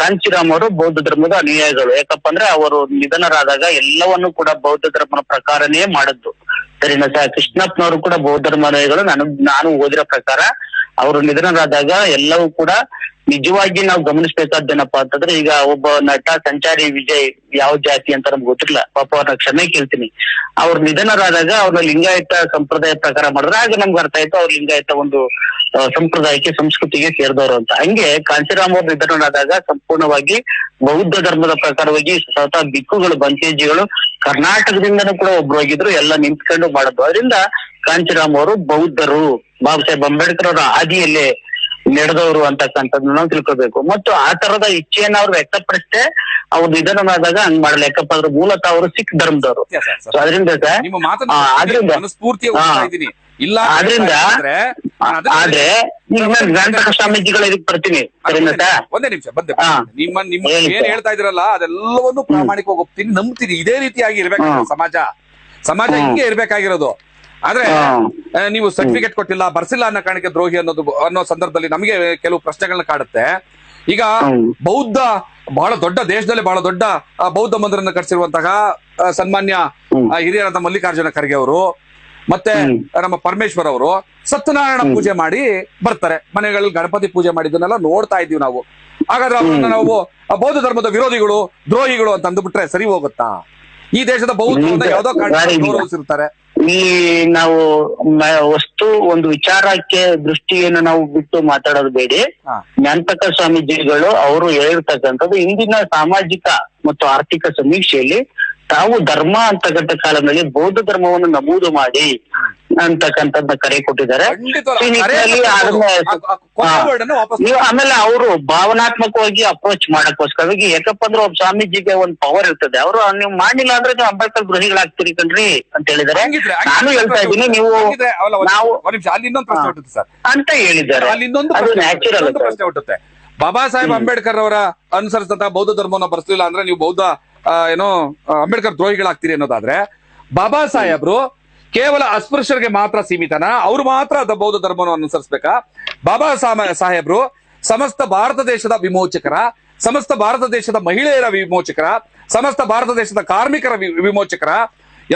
ಕಾಂಶಿರಾಮ್ ಅವರು ಬೌದ್ಧ ಧರ್ಮದ ಅನುಯಾಯಿಗಳು. ಯಾಕಪ್ಪ ಅಂದ್ರೆ ಅವರು ನಿಧನರಾದಾಗ ಎಲ್ಲವನ್ನು ಕೂಡ ಬೌದ್ಧ ಧರ್ಮದ ಪ್ರಕಾರನೇ ಮಾಡಿದ್ದು. ಸರಿನಾ ಸರ್? ಕೃಷ್ಣಪ್ಪನವರು ಕೂಡ ಬೌದ್ಧ ಧರ್ಮ ಅನುಯಾಯಿಗಳು. ನಾನು ಓದಿರೋ ಪ್ರಕಾರ ಅವರು ನಿಧನರಾದಾಗ ಎಲ್ಲವೂ ಕೂಡ ನಿಜವಾಗಿ ನಾವು ಗಮನಿಸಬೇಕಾದ್ದೇನಪ್ಪಾ ಅಂತಂದ್ರೆ, ಈಗ ಒಬ್ಬ ನಟ ಸಂಚಾರಿ ವಿಜಯ್ ಯಾವ ಜಾತಿ ಅಂತ ನಮ್ಗೆ ಗೊತ್ತಿಲ್ಲ, ಪಾಪ ಅವ್ರನ್ನ ಕ್ಷಮೆ ಕೇಳ್ತೀನಿ. ಅವ್ರ ನಿಧನರಾದಾಗ ಅವ್ರನ್ನ ಲಿಂಗಾಯತ ಸಂಪ್ರದಾಯ ಪ್ರಕಾರ ಮಾಡಿದ್ರೆ ಆಗ ನಮ್ಗೆ ಅರ್ಥ ಆಯ್ತು ಅವ್ರ ಲಿಂಗಾಯತ ಒಂದು ಸಂಪ್ರದಾಯಕ್ಕೆ ಸಂಸ್ಕೃತಿಗೆ ಸೇರಿದವರು ಅಂತ. ಹಂಗೆ ಕಾಂಶಿರಾಮ್ ಅವ್ರ ನಿಧನರಾದಾಗ ಸಂಪೂರ್ಣವಾಗಿ ಬೌದ್ಧ ಧರ್ಮದ ಪ್ರಕಾರವಾಗಿ ಸ್ವತಃ ಬಿಕ್ಕುಗಳು, ಬಂಕೇಜಿಗಳು ಕರ್ನಾಟಕದಿಂದನೂ ಕೂಡ ಒಬ್ರು ಹೋಗಿದ್ರು, ಎಲ್ಲ ನಿಂತ್ಕೊಂಡು ಮಾಡೋದು. ಅದರಿಂದ ಕಾಂಶಿರಾಮ್ ಅವರು ಬೌದ್ಧರು, ಬಾಬಾ ಸಾಹೇಬ್ ಅಂಬೇಡ್ಕರ್ ಅವರ ಹಾದಿಯಲ್ಲೇ ನಡೆದವರು ಅಂತಕ್ಕಂಥದ್ದು ನಾವು ತಿಳ್ಕೊಬೇಕು. ಮತ್ತು ಆ ತರದ ಇಚ್ಛೆಯನ್ನ ಅವ್ರು ವ್ಯಕ್ತಪಡಿಸದೆ ಅವ್ರು ನಿಧನವಾದಾಗ ಹಂಗ್ ಮಾಡಲ್ಲ. ಯಾಕಪ್ಪ ಅಂದ್ರೆ ಮೂಲತಃ ಅವರು ಸಿಖ್ ಧರ್ಮದವರು. ಅದರಿಂದ ಆದ್ರೆ ಜ್ಞಾನಪ್ರಕಾಶ್ ಸ್ವಾಮೀಜಿಗಳ ಇದಕ್ಕೆ ಬರ್ತೀನಿ. ಒಂದೇ ನಿಮಿಷ ನಿಮ್ಮ ಏನ್ ಹೇಳ್ತಾ ಇದ್ರಲ್ಲ ಅದೆಲ್ಲವನ್ನು ಪ್ರಾಮಾಣಿಕವಾಗಿ ಒಪ್ತೀನಿ, ನಂಬ್ತೀನಿ. ಇದೇ ರೀತಿಯಾಗಿ ಇರ್ಬೇಕಾಗಿರೋ ಸಮಾಜ ಹಿಂಗೆ ಇರ್ಬೇಕಾಗಿರೋದು. ಆದ್ರೆ ನೀವು ಸರ್ಟಿಫಿಕೇಟ್ ಕೊಟ್ಟಿಲ್ಲ, ಬರ್ಸಿಲ್ಲ ಅನ್ನೋ ಕಾರಣಕ್ಕೆ ದ್ರೋಹಿ ಅನ್ನೋ ಸಂದರ್ಭದಲ್ಲಿ ನಮಗೆ ಕೆಲವು ಪ್ರಶ್ನೆಗಳನ್ನ ಕಾಡುತ್ತೆ. ಈಗ ಬೌದ್ಧ ಬಹಳ ದೊಡ್ಡ ದೇಶದಲ್ಲಿ ಬಹಳ ದೊಡ್ಡ ಬೌದ್ಧ ಮಂದಿರವನ್ನು ಕಟ್ಟಿಸಿರುವಂತಹ ಸನ್ಮಾನ್ಯ ಹಿರಿಯರಾದ ಮಲ್ಲಿಕಾರ್ಜುನ ಖರ್ಗೆ ಅವರು ಮತ್ತೆ ನಮ್ಮ ಪರಮೇಶ್ವರ್ ಅವರು ಸತ್ಯನಾರಾಯಣ ಪೂಜೆ ಮಾಡಿ ಬರ್ತಾರೆ. ಮನೆಗಳಲ್ಲಿ ಗಣಪತಿ ಪೂಜೆ ಮಾಡಿದ್ದನ್ನೆಲ್ಲ ನೋಡ್ತಾ ಇದೀವಿ ನಾವು. ಹಾಗಾದ್ರೆ ಅವ್ರನ್ನ ನಾವು ಬೌದ್ಧ ಧರ್ಮದ ವಿರೋಧಿಗಳು, ದ್ರೋಹಿಗಳು ಅಂತ ಅಂದ್ಬಿಟ್ರೆ ಸರಿ ಹೋಗುತ್ತಾ? ಈ ದೇಶದ ಬೌದ್ಧವನ್ನ ಯಾವ್ದೋ ಕಾರಣ ಗೌರವಿಸಿರ್ತಾರೆ. ಈ ನಾವು ವಸ್ತು ಒಂದು ವಿಚಾರಕ್ಕೆ ದೃಷ್ಟಿಯನ್ನು ನಾವು ಬಿಟ್ಟು ಮಾತಾಡೋದು ಬೇಡಿ. ಜ್ಞಾನತಕ್ಕ ಸ್ವಾಮೀಜಿಗಳು ಅವರು ಹೇಳಿರ್ತಕ್ಕಂಥದ್ದು ಇಂದಿನ ಸಾಮಾಜಿಕ ಮತ್ತು ಆರ್ಥಿಕ ಸಮೀಕ್ಷೆಯಲ್ಲಿ ತಾವು ಧರ್ಮ ಅಂತಕ್ಕಂಥ ಕಾಲದಲ್ಲಿ ಬೌದ್ಧ ಧರ್ಮವನ್ನು ನಮೂದು ಮಾಡಿ ಅಂತಕ್ಕಂಥದ್ನ ಕರೆ ಕೊಟ್ಟಿದ್ದಾರೆ. ನೀವು ಆಮೇಲೆ ಅವರು ಭಾವನಾತ್ಮಕವಾಗಿ ಅಪ್ರೋಚ್ ಮಾಡಕ್ಕೋಸ್ಕರವಾಗಿ, ಯಾಕಪ್ಪ ಅಂದ್ರೆ ಒಬ್ಬ ಸ್ವಾಮೀಜಿಗೆ ಒಂದ್ ಪವರ್ ಇರ್ತದೆ. ಅವರು ನೀವು ಮಾಡಿಲ್ಲ ಅಂದ್ರೆ ನೀವು ಅಂಬೇಡ್ಕರ್ ದ್ರೋಹಿಗಳಾಗ್ತೀರಿ ಕಣ್ರಿ ಅಂತ ಹೇಳಿದ್ದಾರೆ. ನಾನು ಹೇಳ್ತಾ ಇದ್ದೀನಿ, ನೀವು ನಾವು ಅಂತ ಹೇಳಿದ್ದಾರೆ. ಅದು ನ್ಯಾಚುರಲ್ ಪ್ರಶ್ನೆ ಹುಟ್ಟುತ್ತೆ. ಬಾಬಾ ಸಾಹೇಬ್ ಅಂಬೇಡ್ಕರ್ ಅವರ ಅನುಸರಿಸಿದಂತಹ ಬೌದ್ಧ ಧರ್ಮವನ್ನು ಬರ್ಸಲಿಲ್ಲ ಅಂದ್ರೆ ನೀವು ಬೌದ್ಧ ಏನೋ ಅಂಬೇಡ್ಕರ್ ದ್ರೋಹಿಗಳಾಗ್ತೀರಿ ಅನ್ನೋದಾದ್ರೆ, ಬಾಬಾ ಸಾಹೇಬ್ರು ಕೇವಲ ಅಸ್ಪೃಶ್ಯರಿಗೆ ಮಾತ್ರ ಸೀಮಿತನ? ಅವ್ರು ಮಾತ್ರ ಬೌದ್ಧ ಧರ್ಮವನ್ನು ಅನುಸರಿಸಬೇಕಾ? ಬಾಬಾ ಸಾಹೇಬ್ರು ಸಮಸ್ತ ಭಾರತ ದೇಶದ ವಿಮೋಚಕರ, ಸಮಸ್ತ ಭಾರತ ದೇಶದ ಮಹಿಳೆಯರ ವಿಮೋಚಕರ, ಸಮಸ್ತ ಭಾರತ ದೇಶದ ಕಾರ್ಮಿಕರ ವಿಮೋಚಕರ,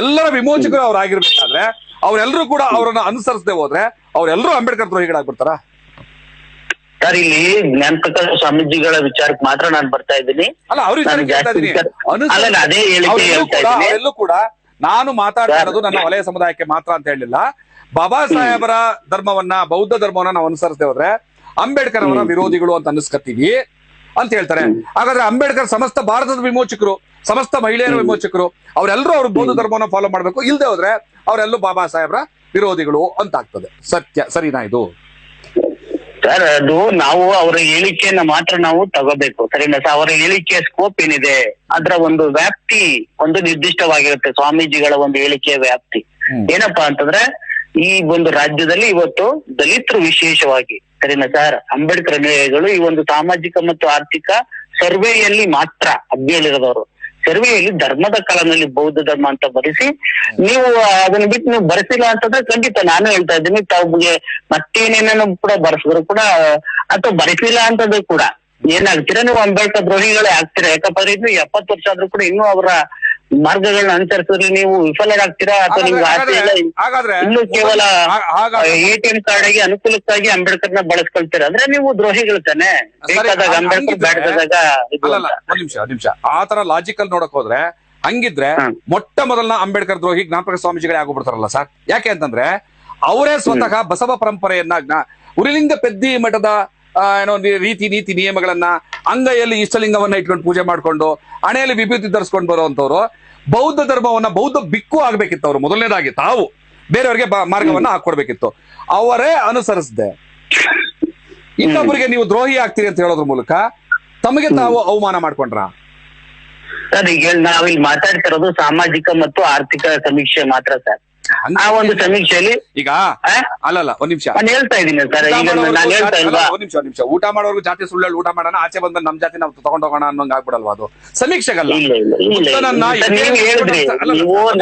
ಎಲ್ಲರ ವಿಮೋಚಕರು ಅವ್ರಾಗಿರ್ಬೇಕಾದ್ರೆ ಅವರೆಲ್ಲರೂ ಕೂಡ ಅವರನ್ನ ಅನುಸರಿಸದೆ ಹೋದ್ರೆ ಅವರೆಲ್ಲರೂ ಅಂಬೇಡ್ಕರ್ ದ್ರೋಹಿಗಳಾಗ್ಬಿಡ್ತಾರ? ಸರ್, ಇಲ್ಲಿ ಜ್ಞಾನತಕ್ಕ ಸ್ವಾಮೀಜಿಗಳ ವಿಚಾರಕ್ಕೆ ಮಾತ್ರ ನಾನು ಬರ್ತಾ ಇದ್ದೀನಿ. ಅಲ್ಲ, ಅವ್ರ ಅದೇ ಹೇಳಿಕೆ ಹೇಳ್ತಾ ಇದ್ದೀನಿ. ಎಲ್ಲೂ ಕೂಡ ನಾನು ಮಾತಾಡ್ತಾ ಇರೋದು ನನ್ನ ವಲಯ ಸಮುದಾಯಕ್ಕೆ ಮಾತ್ರ ಅಂತ ಹೇಳಿಲ್ಲ. ಬಾಬಾ ಸಾಹೇಬರ ಧರ್ಮವನ್ನ, ಬೌದ್ಧ ಧರ್ಮವನ್ನ ನಾವು ಅನುಸರಿಸದೆ ಹೋದ್ರೆ ಅಂಬೇಡ್ಕರ್ ಅವರ ವಿರೋಧಿಗಳು ಅಂತ ಅನಿಸ್ಕತ್ತೀವಿ ಅಂತ ಹೇಳ್ತಾರೆ. ಹಾಗಾದ್ರೆ ಅಂಬೇಡ್ಕರ್ ಸಮಸ್ತ ಭಾರತದ ವಿಮೋಚಕರು, ಸಮಸ್ತ ಮಹಿಳೆಯರ ವಿಮೋಚಕರು, ಅವರೆಲ್ಲರೂ ಅವ್ರ ಬೌದ್ಧ ಧರ್ಮವನ್ನ ಫಾಲೋ ಮಾಡ್ಬೇಕು. ಇಲ್ಲದೆ ಹೋದ್ರೆ ಅವರೆಲ್ಲೂ ಬಾಬಾ ಸಾಹೇಬ್ರ ವಿರೋಧಿಗಳು ಅಂತ ಆಗ್ತದೆ. ಸರಿನಾ ಇದು? ಸರ್, ಅದು ನಾವು ಅವರ ಹೇಳಿಕೆಯನ್ನ ಮಾತ್ರ ನಾವು ತಗೋಬೇಕು, ಸರಿನಾ ಸರ್? ಅವರ ಹೇಳಿಕೆಯ ಸ್ಕೋಪ್ ಏನಿದೆ, ಅದರ ಒಂದು ವ್ಯಾಪ್ತಿ ಒಂದು ನಿರ್ದಿಷ್ಟವಾಗಿರುತ್ತೆ. ಸ್ವಾಮೀಜಿಗಳ ಒಂದು ಹೇಳಿಕೆಯ ವ್ಯಾಪ್ತಿ ಏನಪ್ಪಾ ಅಂತಂದ್ರೆ, ಈ ಒಂದು ರಾಜ್ಯದಲ್ಲಿ ಇವತ್ತು ದಲಿತರು ವಿಶೇಷವಾಗಿ, ಸರಿನಾ ಸರ್, ಅಂಬೇಡ್ಕರ್ ಅನುಯಾಯಿಗಳು ಈ ಒಂದು ಸಾಮಾಜಿಕ ಮತ್ತು ಆರ್ಥಿಕ ಸರ್ವೆಯಲ್ಲಿ ಮಾತ್ರ ಅಭ್ಯರ್ಥಿರೋದವರು. ಸರ್ವೆಯಲ್ಲಿ ಧರ್ಮದ ಕಾಲದಲ್ಲಿ ಬೌದ್ಧ ಧರ್ಮ ಅಂತ ಬರೆಸಿ, ನೀವು ಅದನ್ನ ಬಿಟ್ಟು ನೀವು ಬರೆಸಿಲ್ಲ ಅಂತಂದ್ರೆ ಖಂಡಿತ ನಾನು ಹೇಳ್ತಾ ಇದ್ದೀನಿ, ತಾವಿಗೆ ಮತ್ತೇನೇನೋ ಕೂಡ ಬರೆಸಿದ್ರು ಕೂಡ ಅಥವಾ ಬರೆಸಿಲ್ಲ ಅಂತಂದ್ರೆ ಕೂಡ ಏನಾಗ್ತೀರಾ, ನೀವು ಅಂಬೇಡ್ಕರ್ ದ್ರೋಹಿಗಳೇ ಆಗ್ತೀರಾ. ಯಾಕಪ್ಪ ಅಂದ್ರೆ ಇನ್ನು 70 ವರ್ಷ ಆದ್ರೂ ಕೂಡ ಇನ್ನೂ ಅವರ ಮಾರ್ಗಗಳನ್ನ ಅನುಸರಿಸಿದ್ರೆ ನೀವು ವಿಫಲರಾಗ್ತೀರಾ, ಅಥವಾ ನಿಮ್ಗೆ ಆಸೆ ಇಲ್ಲ, ಇನ್ನು ಕೇವಲ ATM ಕಾರ್ಡ್ ಆಗಿ ಅನುಕೂಲಕ್ಕಾಗಿ ಅಂಬೇಡ್ಕರ್ನ ಬಳಸ್ಕೊಳ್ತೀರಾ ಅಂದ್ರೆ ನೀವು ದ್ರೋಹಿಗಳು ತಾನೆ. ಬೇಕಾದಾಗ ಅಂಬೇಡ್ಕರ್, ಬೇಡದಾಗ ಒಂದ್ ನಿಮಿಷ ಆ ತರ ಲಾಜಿಕಲ್ ನೋಡಕ್ ಹೋದ್ರೆ, ಹಂಗಿದ್ರೆ ಮೊಟ್ಟ ಮೊದಲನ ಅಂಬೇಡ್ಕರ್ ದ್ರೋಹಿ ಜ್ಞಾಪಕ ಸ್ವಾಮೀಜಿಗಳೇ ಆಗೋಗ್ಬಿಡ್ತಾರಲ್ಲ ಸರ್. ಯಾಕೆ ಅಂತಂದ್ರೆ ಅವರೇ ಸ್ವತಃ ಬಸವ ಪರಂಪರೆಯನ್ನ, ಉರಿಲಿಂಗ ಪೆದ್ದಿ ಮಠದ ಏನೋ ರೀತಿ ನೀತಿ ನಿಯಮಗಳನ್ನ, ಅಂಗೈಯಲ್ಲಿ ಇಷ್ಟಲಿಂಗವನ್ನ ಇಟ್ಕೊಂಡು ಪೂಜೆ ಮಾಡ್ಕೊಂಡು ಹಣೆಯಲ್ಲಿ ವಿಭೂತಿ ಧರಿಸ್ಕೊಂಡು ಬರುವಂತವ್ರು ಬೌದ್ಧ ಧರ್ಮವನ್ನ, ಬೌದ್ಧ ಬಿಕ್ಕು ಆಗ್ಬೇಕಿತ್ತು ಅವ್ರು. ಮೊದಲನೇದಾಗಿ ತಾವು ಬೇರೆಯವ್ರಿಗೆ ಮಾರ್ಗವನ್ನ ಹಾಕೊಡ್ಬೇಕಿತ್ತು. ಅವರೇ ಅನುಸರಿಸದೆ ಇನ್ನೊಬ್ಬರಿಗೆ ನೀವು ದ್ರೋಹಿ ಆಗ್ತೀರಿ ಅಂತ ಹೇಳೋದ್ರ ಮೂಲಕ ತಮಗೆ ತಾವು ಅವಮಾನ ಮಾಡ್ಕೊಂಡ್ರ? ಸರ್, ಈಗ ನಾವಿಲ್ಲಿ ಮಾತಾಡ್ತಿರೋದು ಸಾಮಾಜಿಕ ಮತ್ತು ಆರ್ಥಿಕ ಸಮೀಕ್ಷೆ ಮಾತ್ರ ಸರ್. ಆ ಒಂದು ಸಮೀಕ್ಷೆಯಲ್ಲಿ ಈಗ ಅಲ್ಲಲ್ಲ ಒಂದ್ ನಿಮಿಷ ನಾನು ಹೇಳ್ತಾ ಇದ್ದೀನಿ ಸರ್. ಈಗ ನಾನು ಹೇಳ್ತಾ ಇಲ್ವಾ, ಒಂದ್ ನಿಮಿಷ ಊಟ ಮಾಡೋರ್ಗು ಜಾತಿ ಸುಳ್ಳು ಊಟ ಮಾಡೋಣ, ಆಚೆ ಬಂದ ನಮ್ ಜಾತಿ ನಾವು ತಗೊಂಡ್ ಹೋಗೋಣ ಅನ್ನೋಂಗ್ ಆಗ್ಬಿಡಲ್ವಾ ಅದು? ಸಮೀಕ್ಷೆಗಲ್ಲ.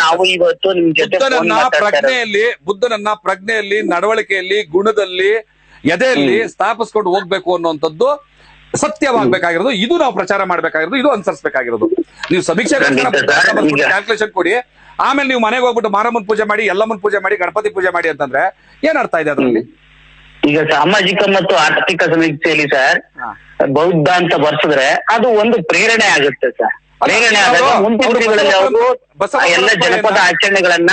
ನಾವು ಇವತ್ತು ನಿಮ್ ಜೊತೆ ಬುದ್ಧನನ್ನ ಪ್ರಜ್ಞೆಯಲ್ಲಿ, ನಡವಳಿಕೆಯಲ್ಲಿ, ಗುಣದಲ್ಲಿ, ಎದೆಯಲ್ಲಿ ಸ್ಥಾಪಿಸ್ಕೊಂಡು ಹೋಗ್ಬೇಕು ಅನ್ನುವಂಥದ್ದು ಸತ್ಯವಾಗ್ಬೇಕಾಗಿರೋದು. ಇದು ನಾವು ಪ್ರಚಾರ ಮಾಡ್ಬೇಕಾಗಿರೋದು, ಇದು ಅನುಸರಿಸಬೇಕಾಗಿರೋದು. ನೀವು ಸಮೀಕ್ಷೆ ಕ್ಯಾಲ್ಕುಲೇಷನ್ ಕೊಡಿ, ಆಮೇಲೆ ನೀವು ಮನೆಗೆ ಹೋಗ್ಬಿಟ್ಟು ಮಾರಮ್ಮನ್ ಪೂಜೆ ಮಾಡಿ, ಎಲ್ಲಮ್ಮನ್ ಪೂಜೆ ಮಾಡಿ, ಗಣಪತಿ ಪೂಜೆ ಮಾಡಿ ಅಂತಂದ್ರೆ ಏನ್ ಅರ್ಥ ಇದೆ ಅದರಲ್ಲಿ? ಈಗ ಸಾಮಾಜಿಕ ಮತ್ತು ಆರ್ಥಿಕ ಸಮೀಕ್ಷೆಯಲ್ಲಿ ಸರ್ ಬೌದ್ಧ ಅಂತ ಬರ್ಸಿದ್ರೆ ಅದು ಒಂದು ಪ್ರೇರಣೆ ಆಗುತ್ತೆ ಸರ್. ಪ್ರೇರಣೆ ಆದಾಗ ಮುಂದಿನ ದಿನಗಳಲ್ಲಿ ಅವರು ಎಲ್ಲ ಜನಪದ ಆಚರಣೆಗಳನ್ನ,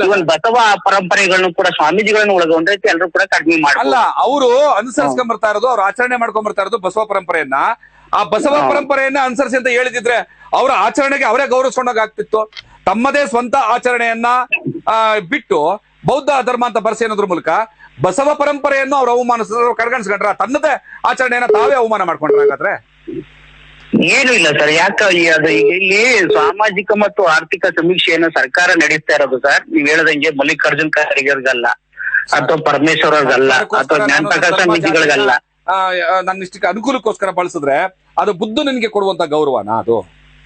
ಇವನ್ ಬಸವ ಪರಂಪರೆಗಳನ್ನು ಕೂಡ ಸ್ವಾಮೀಜಿಗಳನ್ನ ಒಳಗೊಂಡ್ರೆ ಎಲ್ಲರೂ ಕೂಡ ಕಡಿಮೆ ಮಾಡಲ್ಲ. ಅಲ್ಲ, ಅವರು ಅನುಸರಿಸ್ಕೊಂಡ್ ಬರ್ತಾ ಇರೋದು, ಅವ್ರು ಆಚರಣೆ ಮಾಡ್ಕೊಂಡ್ ಬರ್ತಾ ಇರೋದು ಬಸವ ಪರಂಪರೆಯನ್ನ. ಆ ಬಸವ ಪರಂಪರೆಯನ್ನ ಅನುಸರಿಸಿ ಅಂತ ಹೇಳಿದಿದ್ರೆ ಅವರ ಆಚರಣೆಗೆ ಅವರೇ ಗೌರವಿಸ್ಕೊಂಡಾಗ ಆಗ್ತಿತ್ತು. ತಮ್ಮದೇ ಸ್ವಂತ ಆಚರಣೆಯನ್ನ ಬಿಟ್ಟು ಬೌದ್ಧ ಧರ್ಮ ಅಂತ ಬರ್ಸಿ ಅನ್ನೋದ್ರ ಮೂಲಕ ಬಸವ ಪರಂಪರೆಯನ್ನು ಅವ್ರು ಅವಮಾನಿಸಿದ್ರು, ಕಡೆಗಣಿಸ್ಕೊಂಡ್ರ, ತನ್ನದೇ ಆಚರಣೆಯನ್ನ ತಾವೇ ಅವಮಾನ ಮಾಡ್ಕೊಂಡ್ರ. ಹಾಗಾದ್ರೆ ಏನು ಇಲ್ಲ ಸರ್. ಯಾಕೆ ಅದು ಇಲ್ಲಿ ಸಾಮಾಜಿಕ ಮತ್ತು ಆರ್ಥಿಕ ಸಮೀಕ್ಷೆಯನ್ನು ಸರ್ಕಾರ ನಡೆಸ್ತಾ ಇರೋದು ಸರ್. ನೀವ್ ಹೇಳದಂಗೆ ಮಲ್ಲಿಕಾರ್ಜುನ್ ಖರ್ಗೆಯವ್ರಿಗಲ್ಲ, ಅಥವಾ ಪರಮೇಶ್ವರ್ ಅವ್ರಿಗಲ್ಲ, ಅಥವಾ ಜ್ಞಾನತಕ್ಕ ಸ್ವಾಮೀಜಿಗಳಿಗಲ್ಲ. ನನ್ನ ಇಷ್ಟಕ್ಕೆ ಅನುಕೂಲಕ್ಕೋಸ್ಕರ ಬಳಸಿದ್ರೆ ಅದು ಬುದ್ಧ ನಿನ್ಗೆ ಕೊಡುವಂತ ಗೌರವನಾ? ಅದು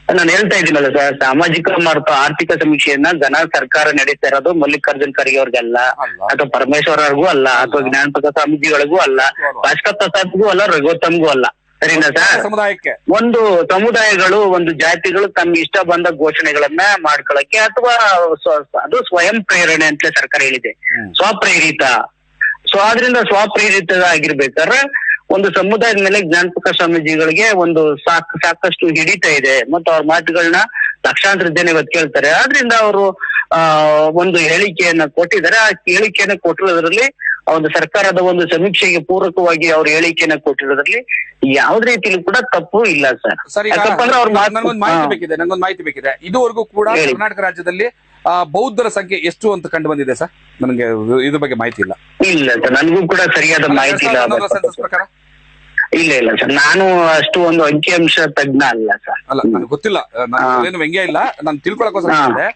ನಾನು ಹೇಳ್ತಾ ಇದ್ದೀನಲ್ಲ ಸರ್, ಸಾಮಾಜಿಕ ಮತ್ತು ಆರ್ಥಿಕ ಸಮೀಕ್ಷೆಯನ್ನ ಸರ್ಕಾರ ನಡೀತಾ ಇರೋದು ಮಲ್ಲಿಕಾರ್ಜುನ್ ಖರ್ಗೆ ಅವ್ರಿಗಲ್ಲ, ಅಥವಾ ಪರಮೇಶ್ವರ್ ಅವ್ರಿಗೂ ಅಲ್ಲ, ಅಥವಾ ಜ್ಞಾನಪ್ರಕಾಶ ಸ್ವಾಮೀಜಿಗಳಿಗೂ ಅಲ್ಲ, ಭಾಸ್ಕರ್ ಪ್ರಸಾದ್ಗೂ ಅಲ್ಲ, ರಘುತ್ತಮ್ಗೂ ಅಲ್ಲ. ಸರಿನಾ ಸರ್? ಸಮುದಾಯಕ್ಕೆ ಒಂದು ಸಮುದಾಯಗಳು, ಒಂದು ಜಾತಿಗಳು ತಮ್ಗೆ ಇಷ್ಟ ಬಂದ ಘೋಷಣೆಗಳನ್ನ ಮಾಡ್ಕೊಳಕ್ಕೆ, ಅಥವಾ ಅದು ಸ್ವಯಂ ಪ್ರೇರಣೆ ಅಂತ ಸರ್ಕಾರ ಹೇಳಿದೆ, ಸ್ವಪ್ರೇರಿತ. ಸೊ ಆದ್ರಿಂದ ಸ್ವಪ್ರೇರಿತ ಆಗಿರ್ಬೇಕಾದ್ರೆ ಒಂದು ಸಮುದಾಯದ ಮೇಲೆ ಜ್ಞಾನಪ್ರಕಾಶ ಸ್ವಾಮೀಜಿಗಳಿಗೆ ಒಂದು ಸಾಕಷ್ಟು ಹಿಡಿತ ಇದೆ, ಮತ್ತು ಅವ್ರ ಮಾತುಗಳನ್ನ ಲಕ್ಷಾಂತರ ಜನ ಇವತ್ತು ಕೇಳ್ತಾರೆ. ಆದ್ರಿಂದ ಅವರು ಒಂದು ಹೇಳಿಕೆಯನ್ನ ಕೊಟ್ಟಿದ್ದಾರೆ. ಆ ಹೇಳಿಕೆಯನ್ನ ಕೊಟ್ಟಿರೋದ್ರಲ್ಲಿ ಒಂದು ಸರ್ಕಾರದ ಒಂದು ಸಮೀಕ್ಷೆಗೆ ಪೂರಕವಾಗಿ ಅವ್ರ ಹೇಳಿಕೆಯನ್ನ ಕೊಟ್ಟಿರೋದ್ರಲ್ಲಿ ಯಾವ್ದೇ ರೀತಿಲೂ ಕೂಡ ತಪ್ಪು ಇಲ್ಲ ಸರ್. ಯಾಕಂದ್ರೆ ಅವ್ರ ನಂಗೊಂದು ಮಾಹಿತಿ ಬೇಕಿದೆ. ಇದುವರೆಗೂ ಕೂಡ ಕರ್ನಾಟಕ ರಾಜ್ಯದಲ್ಲಿ ಬೌದ್ಧರ ಸಂಖ್ಯೆ ಎಷ್ಟು ಅಂತ ಕಂಡು ಬಂದಿದೆ ಸರ್? ನನಗೆ ಇದ್ರ ಬಗ್ಗೆ ಮಾಹಿತಿ ಇಲ್ಲ. ಇಲ್ಲ ಸರ್, ನನಗೂ ಕೂಡ ಸರಿಯಾದ ಮಾಹಿತಿ ಇಲ್ಲ. ಇಲ್ಲ ಸರ್, ನಾನು ಅಷ್ಟು ಒಂದು ಅಂಕಿಅಂಶ ತಜ್ಞ ಅಲ್ಲ ಸರ್. ಅಲ್ಲ, ನನಗೆ ಗೊತ್ತಿಲ್ಲ, ಏನು ವ್ಯಂಗ್ಯ ಇಲ್ಲ, ನಾನು ತಿಳ್ಕೊಳಕೋಸ್ಕರ.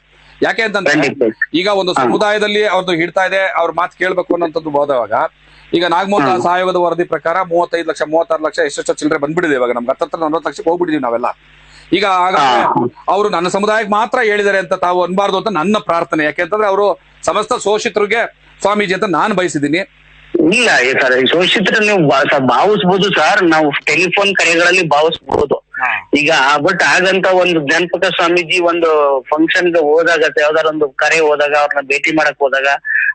ಯಾಕೆ ಅಂತಂದ್ರೆ ಈಗ ಒಂದು ಸಮುದಾಯದಲ್ಲಿ ಅವ್ರದ್ದು ಹಿಡ್ತಾ ಇದೆ, ಅವ್ರ ಮಾತು ಕೇಳ್ಬೇಕು ಅನ್ನೋಂಥದ್ದು ಹೋದವಾಗ, ಈಗ ನಾಗಮೋಹನ್ ಆಯೋಗದ ವರದಿ ಪ್ರಕಾರ 35 ಲಕ್ಷ 36 ಲಕ್ಷ ಎಷ್ಟೆಷ್ಟು ಚಿಲ್ಲರೆ ಬಂದ್ಬಿಡಿದೆ. ಇವಾಗ ನಮ್ಗೆ 40 ಲಕ್ಷಕ್ಕೆ ಹೋಗ್ಬಿಟ್ಟಿದೀವಿ ನಾವೆಲ್ಲ. ಈಗ ಅವರು ನನ್ನ ಸಮುದಾಯಕ್ಕೆ ಮಾತ್ರ ಹೇಳಿದ್ದಾರೆ ಅಂತ ತಾವು ಅನ್ಬಾರ್ದು ಅಂತ ನನ್ನ ಪ್ರಾರ್ಥನೆ. ಯಾಕೆಂತಂದ್ರೆ ಅವರು ಸಮಸ್ತ ಶೋಷಿತರಿಗೆ ಸ್ವಾಮೀಜಿ ಅಂತ ನಾನು ಬಯಸಿದ್ದೀನಿ. ಇಲ್ಲ ಸರ್, ಶೋಷಿತರು ನೀವು ಭಾವಿಸ್ಬೋದು ಸರ್, ನಾವು ಟೆಲಿಫೋನ್ ಕರೆಗಳಲ್ಲಿ ಭಾವಿಸ್ಬೋದು. ಈಗ ಬಟ್ ಹಾಗಂತ ಒಂದು ಜ್ಞಾನಪ್ರಕಾಶ ಸ್ವಾಮೀಜಿ ಒಂದು ಫಂಕ್ಷನ್ ಗೆ ಹೋದಾಗ, ಯಾವ್ದಾರ ಒಂದು ಕರೆ ಹೋದಾಗ, ಅವ್ರನ್ನ ಭೇಟಿ ಮಾಡಕ್ ಹೋದಾಗ,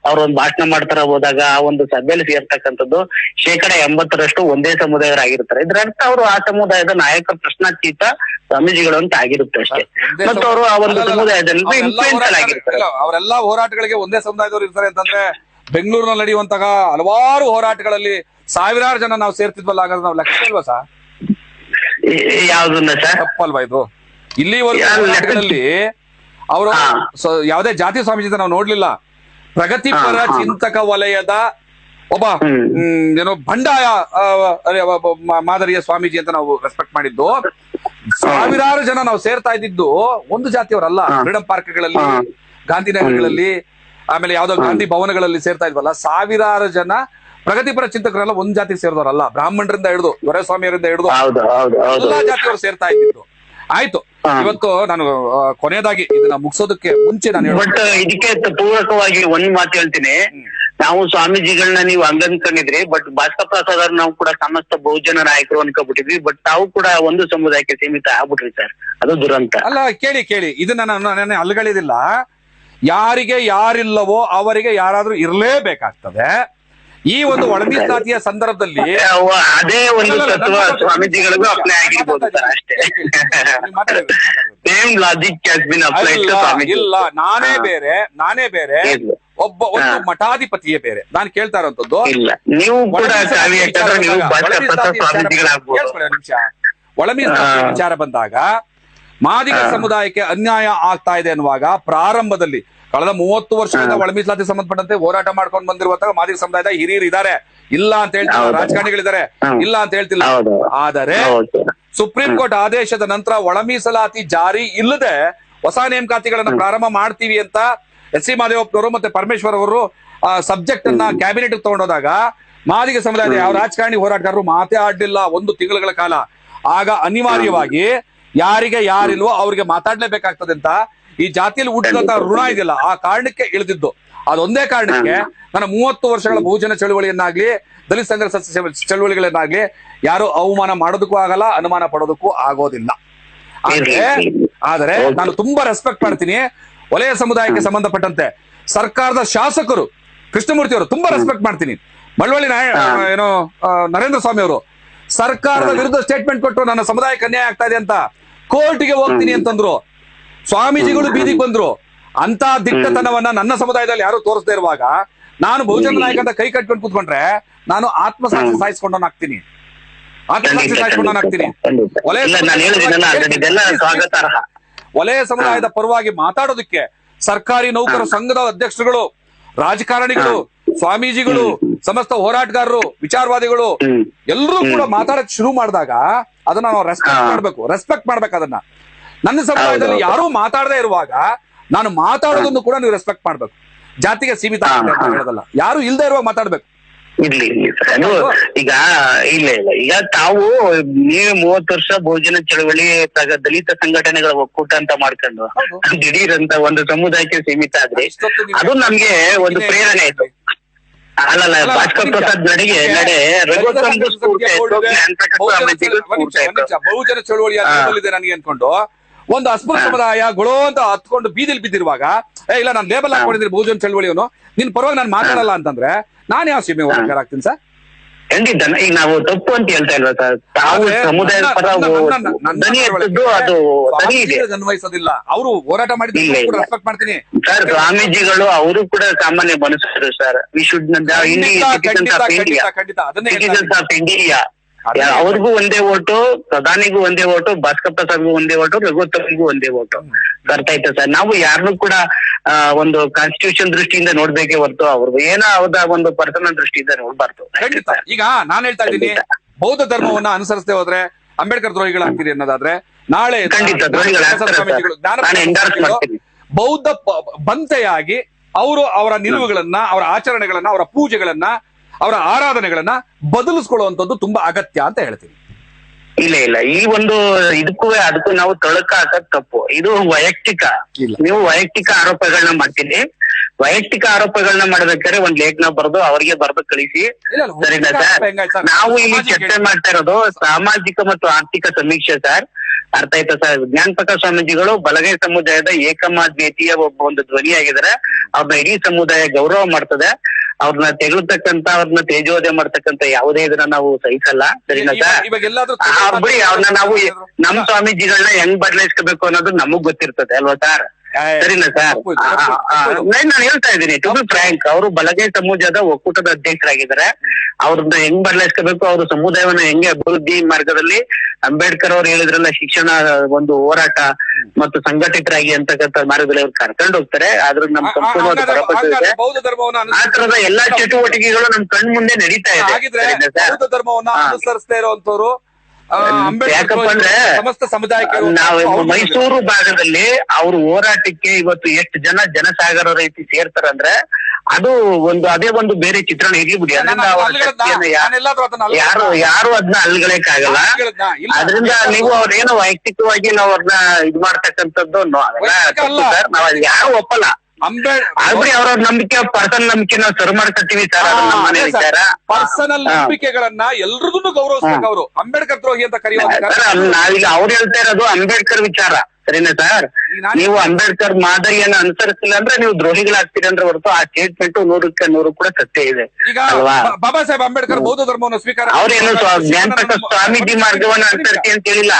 ಅವ್ರ ಒಂದು ಭಾಷಣ ಮಾಡ್ತಾರ ಹೋದಾಗ, ಆ ಒಂದು ಸಭೆಯಲ್ಲಿ ಸೇರ್ತಕ್ಕಂಥದ್ದು 80% ಒಂದೇ ಸಮುದಾಯರಾಗಿರ್ತಾರೆ. ಇದ್ರರ್ಥ ಅವರು ಆ ಸಮುದಾಯದ ನಾಯಕ ಪ್ರಶ್ನಾತೀತ ಸ್ವಾಮೀಜಿಗಳು ಅಂತ ಆಗಿರುತ್ತೆ ಅಷ್ಟೇ. ಮತ್ತು ಅವರು ಆ ಒಂದು ಸಮುದಾಯದಲ್ಲಿ ಇನ್ಫ್ಲೂಯೆನ್ಸ್ ಆಗಿರ್ತಾರೆ. ಅವರೆಲ್ಲ ಹೋರಾಟಗಳಿಗೆ ಒಂದೇ ಸಮುದಾಯದವರು ಇರ್ತಾರೆ ಅಂತಂದ್ರೆ ಬೆಂಗಳೂರಿನಲ್ಲಿ ನಡೆಯುವಂತಹ ಹಲವಾರು ಹೋರಾಟಗಳಲ್ಲಿ ಸಾವಿರಾರು ಜನ ನಾವು ಸೇರ್ತಿದ್ವಲ್ಲ, ಹಾಗಾದ್ರೆ ನಾವು ಲೆಕ್ಕ ಇಲ್ವಾ ಸರ್? ಯಾವ್ದನ್ನ ಸರ್? ತಪ್ಪಲ್ವಾ ಇದು? ಇಲ್ಲಿವರೆಗೂ ಹೋರಾಟಗಳಲ್ಲಿ ಅವರು ಯಾವುದೇ ಜಾತಿ ಸ್ವಾಮೀಜಿ ಅಂತ ನಾವು ನೋಡ್ಲಿಲ್ಲ. ಪ್ರಗತಿಪರ ಚಿಂತಕ ವಲಯದ ಒಬ್ಬ ಏನೋ ಬಂಡಾಯ ಮಾದರಿಯ ಸ್ವಾಮೀಜಿ ಅಂತ ನಾವು ರೆಸ್ಪೆಕ್ಟ್ ಮಾಡಿದ್ದು. ಸಾವಿರಾರು ಜನ ನಾವು ಸೇರ್ತಾ ಇದ್ದಿದ್ದು ಒಂದು ಜಾತಿಯವರಲ್ಲ. ಫ್ರೀಡಂ ಪಾರ್ಕ್ಗಳಲ್ಲಿ, ಗಾಂಧಿನಗರಗಳಲ್ಲಿ, ಆಮೇಲೆ ಯಾವ್ದೋ ಗಾಂಧಿ ಭವನಗಳಲ್ಲಿ ಸೇರ್ತಾ ಇದ್ವಲ್ಲ, ಸಾವಿರಾರು ಜನ ಪ್ರಗತಿಪರ ಚಿಂತಕರೆಲ್ಲ ಒಂದ್ ಜಾತಿ ಸೇರಿದವರಲ್ಲ. ಬ್ರಾಹ್ಮಣರಿಂದ ಹಿಡಿದು ದೊರೆಸ್ವಾಮಿಯರಿಂದ ಹಿಡಿದು ಎಲ್ಲಾ ಜಾತಿಯವರು ಸೇರ್ತಾ ಇದ್ದಿದ್ದು. ಆಯ್ತು, ಇವತ್ತು ನಾನು ಕೊನೆಯದಾಗಿ ಇದನ್ನ ಮುಗಿಸೋದಕ್ಕೆ ಮುಂಚೆ ನಾನು ಬಟ್ ಇದಕ್ಕೆ ಪೂರಕವಾಗಿ ಒಂದ್ ಮಾತು ಹೇಳ್ತೀನಿ. ನಾವು ಸ್ವಾಮೀಜಿಗಳನ್ನ ನೀವು ಹಂಗನ್ಕೊಂಡಿದ್ರಿ, ಬಟ್ ಭಾಸ್ಕರ್ ಪ್ರಸಾದ್ ಅವ್ರು ನಾವು ಕೂಡ ಸಮಸ್ತ ಬಹುಜನ ನಾಯಕರು ಅನ್ಕೊಬಿಟ್ಟಿದ್ವಿ. ಬಟ್ ತಾವು ಕೂಡ ಒಂದು ಸಮುದಾಯಕ್ಕೆ ಸೀಮಿತ ಆಗ್ಬಿಟ್ರಿ ಸರ್, ಅದು ದುರಂತ. ಅಲ್ಲ, ಕೇಳಿ ಇದನ್ನ ನಾನು ಅಲ್ಗಳಿದಿಲ್ಲ. ಯಾರಿಗೆ ಯಾರಿಲ್ಲವೋ ಅವರಿಗೆ ಯಾರಾದ್ರೂ ಇರಲೇಬೇಕಾಗ್ತದೆ. ಈ ಒಂದು ಒಳ ಮೀಸಲಾತಿಯ ಸಂದರ್ಭದಲ್ಲಿ ಅದೇ ಒಂದು ತತ್ವ ಸ್ವಾಮೀಜಿಗಳಿಗೂ ಅಪ್ಲೈ ಆಗಿರ್ಬೋದು ಸರ್, ಅಷ್ಟೇ. Same logic has been applied to Swamiji. ಇಲ್ಲ, ನಾನೇ ಬೇರೆ ಒಬ್ಬ ಒಂದು ಮಠಾಧಿಪತಿಯೇ ಬೇರೆ. ನಾನು ಕೇಳ್ತಾ ಇರೋಂಥದ್ದು, ನೀವು ಕೂಡ ಒಳ ಮೀಸಲಾತಿ ವಿಚಾರ ಬಂದಾಗ ಮಾದಿಗ ಸಮುದಾಯಕ್ಕೆ ಅನ್ಯಾಯ ಆಗ್ತಾ ಇದೆ ಅನ್ನುವಾಗ, ಪ್ರಾರಂಭದಲ್ಲಿ ಕಳೆದ 30 ವರ್ಷದಿಂದ ಒಳ ಮೀಸಲಾತಿ ಸಂಬಂಧಪಟ್ಟಂತೆ ಹೋರಾಟ ಮಾಡ್ಕೊಂಡು ಬಂದಿರುವಂತಹ ಮಾದಿಗ ಸಮುದಾಯದ ಹಿರಿಯರು ಇದ್ದಾರೆ. ಇಲ್ಲ ಅಂತ ಹೇಳ್ತಿಲ್ಲ, ರಾಜಕಾರಣಿಗಳಿದ್ದಾರೆ, ಇಲ್ಲ ಅಂತ ಹೇಳ್ತಿಲ್ಲ. ಆದರೆ ಸುಪ್ರೀಂ ಕೋರ್ಟ್ ಆದೇಶದ ನಂತರ ಒಳ ಮೀಸಲಾತಿ ಜಾರಿ ಇಲ್ಲದೆ ಹೊಸ ನೇಮಕಾತಿಗಳನ್ನ ಪ್ರಾರಂಭ ಮಾಡ್ತೀವಿ ಅಂತ ಎಸ್.ಸಿ. ಮಾದೇವಪ್ಪನವರು ಮತ್ತೆ ಪರಮೇಶ್ವರ್ ಅವರು ಸಬ್ಜೆಕ್ಟ್ ಅನ್ನ ಕ್ಯಾಬಿನೆಟ್ ತಗೊಂಡೋದಾಗ ಮಾದಿಗ ಸಮುದಾಯದ ಯಾವ ರಾಜಕಾರಣಿ ಹೋರಾಟಗಾರರು ಮಾತೇ ಆಡ್ಲಿಲ್ಲ 1 ತಿಂಗಳ ಕಾಲ. ಆಗ ಅನಿವಾರ್ಯವಾಗಿ ಯಾರಿಗೆ ಯಾರಿಲ್ವೋ ಅವ್ರಿಗೆ ಮಾತಾಡ್ಲೇಬೇಕಾಗ್ತದೆ ಅಂತ ಈ ಜಾತಿಯಲ್ಲಿ ಹುಟ್ಟಿದಂತ ಋಣ ಇದೆಯಲ್ಲ, ಆ ಕಾರಣಕ್ಕೆ ಇಳಿದಿದ್ದು. ಅದೊಂದೇ ಕಾರಣಕ್ಕೆ ನನ್ನ 30 ವರ್ಷಗಳ ಬಹುಜನ ಚಳುವಳಿಯನ್ನಾಗ್ಲಿ, ದಲಿತ ಸಂಘರ್ಷ ಚಳುವಳಿಗಳನ್ನಾಗ್ಲಿ ಯಾರು ಅವಮಾನ ಮಾಡೋದಕ್ಕೂ ಆಗಲ್ಲ, ಅನುಮಾನ ಪಡೋದಕ್ಕೂ ಆಗೋದಿಲ್ಲ. ಆದರೆ ನಾನು ತುಂಬಾ ರೆಸ್ಪೆಕ್ಟ್ ಮಾಡ್ತೀನಿ ವಲಯ ಸಮುದಾಯಕ್ಕೆ ಸಂಬಂಧಪಟ್ಟಂತೆ ಸರ್ಕಾರದ ಶಾಸಕರು ಕೃಷ್ಣಮೂರ್ತಿ ಅವರು ತುಂಬಾ ರೆಸ್ಪೆಕ್ಟ್ ಮಾಡ್ತೀನಿ. ಮಳವಳ್ಳಿ ಏನೋ ನರೇಂದ್ರ ಸ್ವಾಮಿ ಅವರು ಸರ್ಕಾರದ ವಿರುದ್ಧ ಸ್ಟೇಟ್ಮೆಂಟ್ ಕೊಟ್ಟು ನನ್ನ ಸಮುದಾಯಕ್ಕೆ ಅನ್ಯಾಯ ಆಗ್ತಾ ಇದೆ ಅಂತ ಕೋರ್ಟ್ಗೆ ಹೋಗ್ತೀನಿ ಅಂತಂದ್ರು. ಸ್ವಾಮೀಜಿಗಳು ಬೀದಿಗೆ ಬಂದ್ರು. ಅಂತ ದಿಟ್ಟತನವನ್ನ ನನ್ನ ಸಮುದಾಯದಲ್ಲಿ ಯಾರು ತೋರಿಸದೇ ಇರುವಾಗ ನಾನು ಬಹುಜನ ನಾಯಕ ಅಂತ ಕೈ ಕಟ್ಕೊಂಡು ಕೂತ್ಕೊಂಡ್ರೆ ನಾನು ಆತ್ಮಸಾಕ್ಷಿ ಸಾಯಿಸ್ಕೊಂಡವನಾಗ್ತೀನಿ. ವಲಯ ಸಮುದಾಯದ ಪರವಾಗಿ ಮಾತಾಡೋದಕ್ಕೆ ಸರ್ಕಾರಿ ನೌಕರ ಸಂಘದ ಅಧ್ಯಕ್ಷರುಗಳು, ರಾಜಕಾರಣಿಗಳು, ಸ್ವಾಮೀಜಿಗಳು, ಸಮಸ್ತ ಹೋರಾಟಗಾರರು, ವಿಚಾರವಾದಿಗಳು ಎಲ್ಲರೂ ಕೂಡ ಮಾತಾಡಕ್ ಶುರು ಮಾಡಿದಾಗ ಅದನ್ನ ನಾವು ರೆಸ್ಪೆಕ್ಟ್ ಮಾಡ್ಬೇಕು. ಅದನ್ನ ನನ್ನ ಸಮುದಾಯದಲ್ಲಿ ಯಾರೂ ಮಾತಾಡದೇ ಇರುವಾಗ ನಾನು ಮಾತಾಡೋದನ್ನು ಕೂಡ ನೀವು ರೆಸ್ಪೆಕ್ಟ್ ಮಾಡ್ಬೇಕು. ಜಾತಿಗೆ ಸೀಮಿತ ಅಂತ ಹೇಳೋದಲ್ಲ, ಯಾರು ಇಲ್ದೇ ಇರುವಾಗ ಮಾತಾಡ್ಬೇಕು. ಇರ್ಲಿ ಸರ್. ಅದು ಈಗ ಇಲ್ಲ ಈಗ ತಾವು ನೀವೇ 30 ವರ್ಷ ಬಹುಜನ ಚಳವಳಿ ದಲಿತ ಸಂಘಟನೆಗಳ ಒಕ್ಕೂಟ ಅಂತ ಮಾಡ್ಕೊಂಡು ದಿಢೀರ್ ಅಂತ ಒಂದು ಸಮುದಾಯಕ್ಕೆ ಸೀಮಿತ ಆದ್ರೆ ಅದು ನಮ್ಗೆ ಒಂದು ಪ್ರೇರಣೆ ಆಯ್ತು. ಅಲ್ಲಲ್ಲ, ಭಾಸ್ಕರ್ ಪ್ರಸಾದ್ ನಡೆ ಬಹುಜನ ಚಳವಳಿಯ ನನಗೆ ಅನ್ಕೊಂಡು ಒಂದು ಅಸ್ಪೃಶ್ಯ ಸಮುದಾಯಗಳು ಅಂತ ಹತ್ಕೊಂಡು ಬೀದಿಲ್ ಬಿದ್ದಿರುವಾಗ ಇಲ್ಲ ನಾನು ಲೇಬಲ್ ಹಾಕೊಂಡಿದ್ದೀನಿ ಬಹುಜನ ಚಳವಳಿಯವನು ನಿನ್ ಪರವಾಗಿ ನಾನು ಮಾತಾಡಲ್ಲ ಅಂತಂದ್ರೆ ನಾನು ಯಾವ ಸೀಮೆ ಹೋರಾಟಗಾರ ಆಗ್ತೀನಿ ಸರ್? ಖಂಡಿತ. ಈಗ ನಾವು ತಪ್ಪು ಅಂತ ಹೇಳ್ತಾ ಇಲ್ವಾ ಸರ್? ತಾವು ಸಮುದಾಯದ ಪರ ದನಿ ಎತ್ತಿದ್ದು ಅದು ಸರಿ ಇದೆ, ಅನ್ವಯಿಸೋದಿಲ್ಲ. ಅವರು ಹೋರಾಟ ಮಾಡಿದ್ರೆ ರೆಸ್ಪೆಕ್ಟ್ ಮಾಡ್ತೀನಿ ಸರ್. ಸ್ವಾಮೀಜಿಗಳು ಅವರು ಕೂಡ ಸಾಮಾನ್ಯ ಮನುಷ್ಯರು sir. We should citizens of India. ಅವ್ರಿಗೂ ಒಂದೇ ಓಟು, ಪ್ರಧಾನಿಗೂ ಒಂದೇ ಓಟು, ಭಾಸ್ಕರ್ ಪ್ರಸಾದ್ಗೂ ಒಂದೇ ಓಟು, ರಘುತ್ತಮ್ಗೂ ಒಂದೇ ಓಟು. ಅರ್ಥ ಆಯ್ತಾ ಸರ್? ನಾವು ಯಾರನ್ನೂ ಕೂಡ ಒಂದು ಕಾನ್ಸ್ಟಿಟ್ಯೂಷನ್ ದೃಷ್ಟಿಯಿಂದ ನೋಡ್ಬೇಕೇ ಹೊರತು ಅವ್ರು ಏನೋ ಅವ್ರ ಒಂದು ಪರ್ಸನಲ್ ದೃಷ್ಟಿಯಿಂದ ನೋಡ್ಬಾರ್ದು. ಖಂಡಿತ. ಈಗ ನಾನ್ ಹೇಳ್ತಾ ಇದ್ದೀನಿ, ಬೌದ್ಧ ಧರ್ಮವನ್ನ ಅನುಸರಿಸದೆ ಹೋದ್ರೆ ಅಂಬೇಡ್ಕರ್ ದ್ರೋಹಿಗಳಾಗ್ತೀರಿ ಅನ್ನೋದಾದ್ರೆ ನಾಳೆ ಖಂಡಿತ ಬೌದ್ಧ ಬಂತೆಯಾಗಿ ಅವರು ಅವರ ನಿಲುವುಗಳನ್ನ, ಅವರ ಆಚರಣೆಗಳನ್ನ, ಅವರ ಪೂಜೆಗಳನ್ನ, ಅವರ ಆರಾಧನೆಗಳನ್ನ ಬದಲಿಸ್ಕೊಳ್ಳುವಂಥದ್ದು ತುಂಬಾ ಅಗತ್ಯ ಅಂತ ಹೇಳ್ತೀನಿ. ಇಲ್ಲ ಈ ಒಂದು ಇದಕ್ಕೂ ಅದಕ್ಕೂ ನಾವು ತೊಳಕ ಹಾಕದ್ ತಪ್ಪು. ಇದು ವೈಯಕ್ತಿಕ, ನೀವು ವೈಯಕ್ತಿಕ ಆರೋಪಗಳನ್ನ ಮಾಡ್ತೀನಿ. ವೈಯಕ್ತಿಕ ಆರೋಪಗಳನ್ನ ಮಾಡ್ಬೇಕಾದ್ರೆ ಒಂದ್ ಲೇಖನ ಬರೆದು ಅವರಿಗೆ ಬರೆದು ಕಳಿಸಿ. ಸರಿನಾ ಸರ್? ನಾವು ಇಲ್ಲಿ ಚರ್ಚೆ ಮಾಡ್ತಾ ಇರೋದು ಸಾಮಾಜಿಕ ಮತ್ತು ಆರ್ಥಿಕ ಸಮೀಕ್ಷೆ ಸರ್. ಅರ್ಥ ಆಯ್ತಾ ಸರ್? ಜ್ಞಾನಪ್ರಕಾಶ್ ಸ್ವಾಮೀಜಿಗಳು ಬಲಗೈ ಸಮುದಾಯದ ಏಕಮಾದ್ಯತೆಯ ಒಬ್ಬ ಒಂದು ಧ್ವನಿಯಾಗಿದ್ದಾರೆ. ಅವ್ರನ್ನ ಇಡೀ ಸಮುದಾಯ ಗೌರವ ಮಾಡ್ತದೆ. ಅವ್ರನ್ನ ತೆಗಳ್ತಕ್ಕಂತ, ಅವ್ರನ್ನ ತೇಜೋದಯ ಮಾಡ್ತಕ್ಕಂತ ಯಾವುದೇ ಇದನ್ನ ನಾವು ಸಹಿಸಲ್ಲ. ಸರಿನಾ ಸರ್? ಬಿಡಿ, ಅವ್ರನ್ನ ನಾವು ನಮ್ ಸ್ವಾಮೀಜಿಗಳನ್ನ ಹೆಂಗ್ ಬದಲಾಯಿಸ್ಕೋಬೇಕು ಅನ್ನೋದು ನಮಗ್ ಗೊತ್ತಿರ್ತದೆ ಅಲ್ವಾ ಸರ್? ಸರಿನಾ ಸರ್? ನಾನು ಹೇಳ್ತಾ ಇದ್ದೀನಿ ಟು ಬಿ ಫ್ರಾಂಕ್, ಅವರು ಬಲಗೈ ಸಮುದಾಯದ ಒಕ್ಕೂಟದ ಅಧ್ಯಕ್ಷರಾಗಿದ್ದಾರೆ. ಅವ್ರನ್ನ ಹೆಂಗ್ ಬದಲಾಯಿಸ್ಕೋಬೇಕು, ಅವ್ರ ಸಮುದಾಯವನ್ನ ಹೆಂಗೆ ಅಭಿವೃದ್ಧಿ ಮಾರ್ಗದಲ್ಲಿ ಅಂಬೇಡ್ಕರ್ ಅವ್ರು ಹೇಳಿದ್ರಲ್ಲ, ಶಿಕ್ಷಣ ಒಂದು ಹೋರಾಟ ಮತ್ತು ಸಂಘಟಿತರಾಗಿ ಅಂತಕ್ಕಂಥ ಮಾರ್ಗದಲ್ಲಿ ಅವ್ರು ಕರ್ಕೊಂಡು ಹೋಗ್ತಾರೆ. ಆದ್ರೂ ನಮ್ ಸಂಪೂರ್ಣವಾದ ಆ ತರದ ಎಲ್ಲಾ ಚಟುವಟಿಕೆಗಳು ನಮ್ ಕಣ್ ಮುಂದೆ ನಡೀತಾ ಇದೆ. ಧರ್ಮವನ್ನ ಅನುಸರಿಸದೇ ಇರುವಂತವ್ರು ಯಾಕಪ್ಪ ಅಂದ್ರೆ ಸಮಸ್ತ ಸಮುದಾಯಕ್ಕೆ ನಾವು ಮೈಸೂರು ಭಾಗದಲ್ಲಿ ಅವ್ರ ಹೋರಾಟಕ್ಕೆ ಇವತ್ತು ಎಷ್ಟು ಜನಸಾಗರ ರೀತಿ ಸೇರ್ತಾರಂದ್ರೆ ಅದು ಒಂದು ಅದೇ ಒಂದು ಬೇರೆ ಚಿತ್ರಣ ಇರ್ಲಿ ಬಿಡಿ. ಅದರಿಂದ ಯಾರು ಅದನ್ನ ಅಲ್ಗಳಕ್ಕಾಗಲ್ಲ. ಅದರಿಂದ ನೀವು ಅವ್ರೇನೋ ವೈಯಕ್ತಿಕವಾಗಿ ನಾವು ಅವ್ರನ್ನ ಇದ್ ಮಾಡ್ತಕ್ಕಂಥದ್ದು ನಾವ್ ಅದ್ ಯಾರು ಒಪ್ಪಲ್ಲ. ಆದ್ರೆ ಅವ್ರ ನಂಬಿಕೆ, ಪರ್ಸನಲ್ ನಂಬಿಕೆ ನಾವು ಸರ್ ಮಾಡ್ಕೊತೀವಿ ಸರ್. ಪರ್ಸನಲ್ ನಂಬಿಕೆಗಳನ್ನ ಎಲ್ರಿಗೂ ಗೌರವಿಸ್ಬೇಕು. ಅವರು ಅಂಬೇಡ್ಕರ್ ದ್ರೋಹಿ ಅಂತ ಕರೆಯುವ ನಾವೀಗ ಅವ್ರು ಹೇಳ್ತಾ ಇರೋದು ಅಂಬೇಡ್ಕರ್ ವಿಚಾರ. ಸರಿನಾ ಸರ್? ನೀವು ಅಂಬೇಡ್ಕರ್ ಮಾದರಿಯನ್ನ ಅನುಸರಿಸಿಲ್ಲ ಅಂದ್ರೆ ನೀವು ದ್ರೋಹಿಗಳಾಗ್ತೀರಿ ಅಂದ್ರೆ ಹೊರತು ಆ ಸ್ಟೇಟ್ಮೆಂಟ್ 100% ಕೂಡ ಸತ್ಯ ಇದೆ. ಈಗ ಬಾಬಾ ಸಾಹೇಬ್ ಅಂಬೇಡ್ಕರ್ ಬೌದ್ಧ ಧರ್ಮವನ್ನು ಸ್ವೀಕಾರ ಅವ್ರೇನು ಜ್ಞಾನಪ್ರಕಾಶ್ ಸ್ವಾಮೀಜಿ ಮಾರ್ಗವನ್ನು ಅನುಸರಿಸಿ ಅಂತ ಹೇಳಿಲ್ಲ.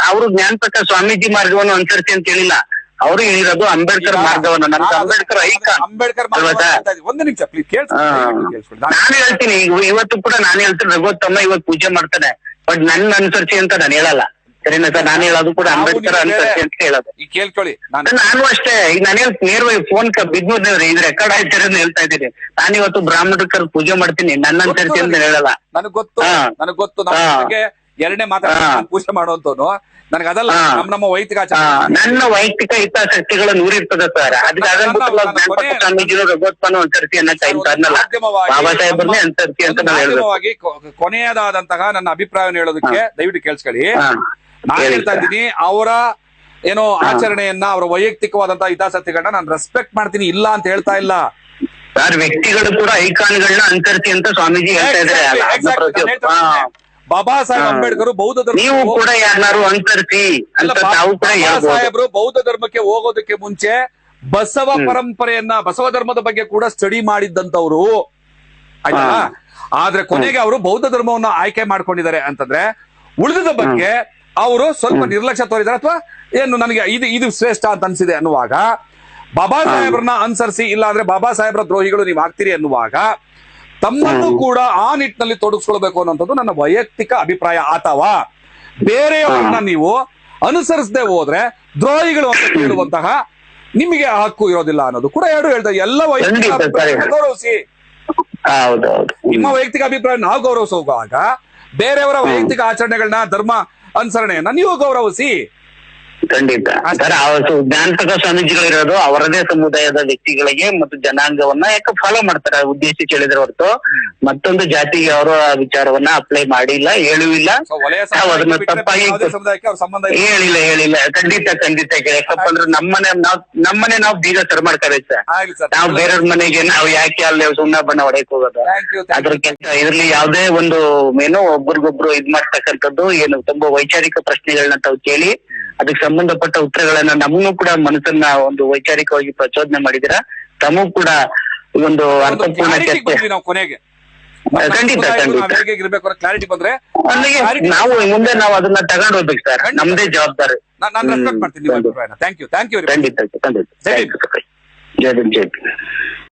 ಅವರು ಜ್ಞಾನಪ್ರಕಾಶ್ ಸ್ವಾಮೀಜಿ ಮಾರ್ಗವನ್ನು ಅನುಸರಿಸಿ ಅಂತ ಹೇಳಿಲ್ಲ. ಅವರು ಹೇಳಿರೋದು ಅಂಬೇಡ್ಕರ್ ಮಾರ್ಗವನ್ನು. ನಮ್ಗೆ ಅಂಬೇಡ್ಕರ್ ಅಂಬೇಡ್ಕರ್ ಒಂದು ನಿಮಿಷ ಪ್ಲೀಸ್ ಕೇಳಿ. ನಾನು ಹೇಳ್ತೀನಿ, ಇವತ್ತು ಕೂಡ ನಾನು ಹೇಳ್ತೀನಿ, ರಘುತ್ತಮ್ಮ ಇವತ್ತು ಪೂಜೆ ಮಾಡ್ತಾನೆ, ಬಟ್ ನನ್ನ ಅನುಸರಿಸಿ ಅಂತ ನಾನು ಹೇಳಲ್ಲ. ಸರಿನಾ ಸರ್? ನಾನು ಹೇಳೋದು ಕೂಡ ಅಂಬೇಡ್ಕರ್ ಅನುಸರಿಸಿ ಅಂತ ಹೇಳೋದು. ಈಗ ಕೇಳ್ಕೊಳ್ಳಿ, ನಾನು ಅಷ್ಟೇ. ಈಗ ನಾನು ನೇರವಾಗಿ ಫೋನ್ ಬಿದ್ನೂರ್ ಇದು ರೆಕಾರ್ಡ್ ಆಯ್ತಾರೆ ಅಂತ ಹೇಳ್ತಾ ಇದ್ದೀನಿ. ನಾನು ಇವತ್ತು ಬ್ರಾಹ್ಮಣಕರ್ ಪೂಜೆ ಮಾಡ್ತೀನಿ, ನನ್ನ ಅನುಸರಿಸಿ ಅಂತ ಹೇಳಲ್ಲ. ನನಗ್ ಗೊತ್ತು ಎರಡನೇ ಪೂಜೆ ಮಾಡುವಂತವ್ನು ನನಗೆ ಅದಲ್ಲ. ನಮ್ಮ ವೈಯಕ್ತಿಕ ನನ್ನ ವೈಯಕ್ತಿಕ ಹಿತಾಸಕ್ತಿಗಳು ನೂರಿರ್ತದೆ ಸರ್. ಅದಕ್ಕೆ ಸ್ವಾಮೀಜಿಗಳು ರಘುತ್ತಮನ ಅನುಸರಿಸಿ ಅನ್ನಲ್ಲ, ಬಾಬಾ ಸಾಹೇಬ್ರನ್ನೇ ಅನುಸರಿಸಿ ಅಂತ ನಾವು ಹೇಳ್ಬೇಕು. ಕೊನೆಯದಾದಂತಹ ನನ್ನ ಅಭಿಪ್ರಾಯವನ್ನು ಹೇಳೋದಕ್ಕೆ ದಯವಿಟ್ಟು ಕೇಳಿಸ್ಕೊಳ್ಳಿ. ನಾನು ಹೇಳ್ತಾ ಇದ್ದೀನಿ, ಅವರ ಏನೋ ಆಚರಣೆಯನ್ನ, ಅವರ ವೈಯಕ್ತಿಕವಾದಂತಹ ಹಿತಾಸಕ್ತಿಗಳನ್ನ ನಾನು ರೆಸ್ಪೆಕ್ಟ್ ಮಾಡ್ತೀನಿ, ಇಲ್ಲ ಅಂತ ಹೇಳ್ತಾ ಇಲ್ಲ ಸರ್. ವ್ಯಕ್ತಿಗಳು ಕೂಡ ಐಕಾನ್ಗಳನ್ನ ಅನುಸರಿಸಿ ಅಂತ ಸ್ವಾಮೀಜಿ ಹೇಳ್ತಾ ಇದ್ದಾರೆ. ಬಾಬಾ ಸಾಹೇಬ್ ಅಂಬೇಡ್ಕರ್ ಬೌದ್ಧ ಧರ್ಮ, ನೀವು ಕೂಡ ಯಾರು ಅನುಸರಿಸಿ ಅಂತ ತಾವು ಕೂಡ ಸಾಹೇಬ್ರು ಬೌದ್ಧ ಧರ್ಮಕ್ಕೆ ಹೋಗೋದಕ್ಕೆ ಮುಂಚೆ ಬಸವ ಪರಂಪರೆಯನ್ನ, ಬಸವ ಧರ್ಮದ ಬಗ್ಗೆ ಕೂಡ ಸ್ಟಡಿ ಮಾಡಿದ್ದಂತವ್ರು ಆಯ್ತಾ. ಆದ್ರೆ ಕೊನೆಗೆ ಅವರು ಬೌದ್ಧ ಧರ್ಮವನ್ನ ಆಯ್ಕೆ ಮಾಡ್ಕೊಂಡಿದ್ದಾರೆ ಅಂತಂದ್ರೆ ಉಳಿದ ಬಗ್ಗೆ ಅವರು ಸ್ವಲ್ಪ ನಿರ್ಲಕ್ಷ್ಯ ತೋರಿದ್ದಾರೆ, ಅಥವಾ ಏನು ನನಗೆ ಇದು ಶ್ರೇಷ್ಠ ಅಂತ ಅನ್ಸಿದೆ ಅನ್ನುವಾಗ ಬಾಬಾ ಸಾಹೇಬ್ರನ್ನ ಅನುಸರಿಸಿ, ಇಲ್ಲ ಅಂದ್ರೆ ಬಾಬಾ ಸಾಹೇಬ್ರ ದ್ರೋಹಿಗಳು ನೀವು ಆಗ್ತೀರಿ ಅನ್ನುವಾಗ ತಮ್ಮನ್ನು ಕೂಡ ಆ ನಿಟ್ಟಿನಲ್ಲಿ ತೊಡಗಿಸ್ಕೊಳ್ಬೇಕು ಅನ್ನೋಂಥದ್ದು ನನ್ನ ವೈಯಕ್ತಿಕ ಅಭಿಪ್ರಾಯ. ಅಥವಾ ಬೇರೆಯವರನ್ನ ನೀವು ಅನುಸರಿಸದೆ ಹೋದ್ರೆ ದ್ರೋಹಿಗಳು ಅಂತ ಕೇಳುವಂತಹ ನಿಮಗೆ ಹಕ್ಕು ಇರೋದಿಲ್ಲ ಅನ್ನೋದು ಕೂಡ ಎರಡು ಹೇಳ್ತಾರೆ. ಎಲ್ಲ ವೈಯಕ್ತಿಕ ಗೌರವಿಸಿ, ನಿಮ್ಮ ವೈಯಕ್ತಿಕ ಅಭಿಪ್ರಾಯ ನಾವು ಗೌರವಿಸುವಾಗ ಬೇರೆಯವರ ವೈಯಕ್ತಿಕ ಆಚರಣೆಗಳನ್ನ, ಧರ್ಮ ಅನುಸರಣೆಯನ್ನ ನೀವು ಗೌರವಿಸಿ. ಖಂಡಿತ ಸರ್. ಜ್ಞಾನಪೀಠ ಸ್ವಾಮೀಜಿಗಳಿರೋದು ಅವರದೇ ಸಮುದಾಯದ ವ್ಯಕ್ತಿಗಳಿಗೆ ಮತ್ತು ಜನಾಂಗವನ್ನ ಯಾಕೆ ಫಾಲೋ ಮಾಡ್ತಾರೆ ಉದ್ದೇಶಿಸಿ ಹೇಳಿದ್ರೆ ಹೊರತು ಮತ್ತೊಂದು ಜಾತಿಗೆ ಅವರು ಆ ವಿಚಾರವನ್ನ ಅಪ್ಲೈ ಮಾಡಿಲ್ಲ, ಹೇಳುವಿಲ್ಲ. ನಾವು ಅದನ್ನ ತಪ್ಪಾಗಿ ಹೇಳಿಲ್ಲ. ಖಂಡಿತ ಯಾಕಪ್ಪ ಅಂದ್ರೆ ನಮ್ಮನೆ ನಾವು ಬೀಗ ಸರ್ ಮಾಡ್ತಾರೆ ಸರ್. ನಾವು ಬೇರೆಯವ್ರ ಮನೆಗೆ ನಾವು ಯಾಕೆ ಅಲ್ಲಿ ಸುಣ್ಣ ಬಣ್ಣ ಹೊಡೆಯಕ್ ಹೋಗೋದು? ಅದ್ರ ಕೆಲಸ ಇದ್ರಲ್ಲಿ ಯಾವ್ದೇ ಒಂದು ಏನೋ ಒಬ್ರಿಗೊಬ್ರು ಇದ್ ಮಾಡ್ತಕ್ಕಂಥದ್ದು ಏನು ತುಂಬಾ ವೈಚಾರಿಕ ಪ್ರಶ್ನೆಗಳನ್ನ ತಾವು ಕೇಳಿ ಅದಕ್ಕೆ ಸಂಬಂಧಪಟ್ಟ ಉತ್ತರಗಳನ್ನ ನಮಗೂ ಕೂಡ ಮನಸ್ಸನ್ನ ಒಂದು ವೈಚಾರಿಕವಾಗಿ ಪ್ರಚೋದನೆ ಮಾಡಿದಿರ. ತಮಗೂ ಕೂಡ ಒಂದು ಅರ್ಥಪೂರ್ಣ ಚರ್ಚೆ ಕೊನೆಗೆ ಖಂಡಿತ ಕ್ಲಾರಿಟಿ ಬಂದ್ರೆ ನಾವು ಮುಂದೆ ನಾವು ಅದನ್ನ ತಗೊಂಡು ಹೋಗ್ಬೇಕು ಸರ್. ನಮ್ದೇ ಜವಾಬ್ದಾರಿ. ನಾನು ರೆಸ್ಪೆಕ್ಟ್ ಮಾಡ್ತೀನಿ. Thank you. ಖಂಡಿತ. ಜೈ ಭೀಮ್.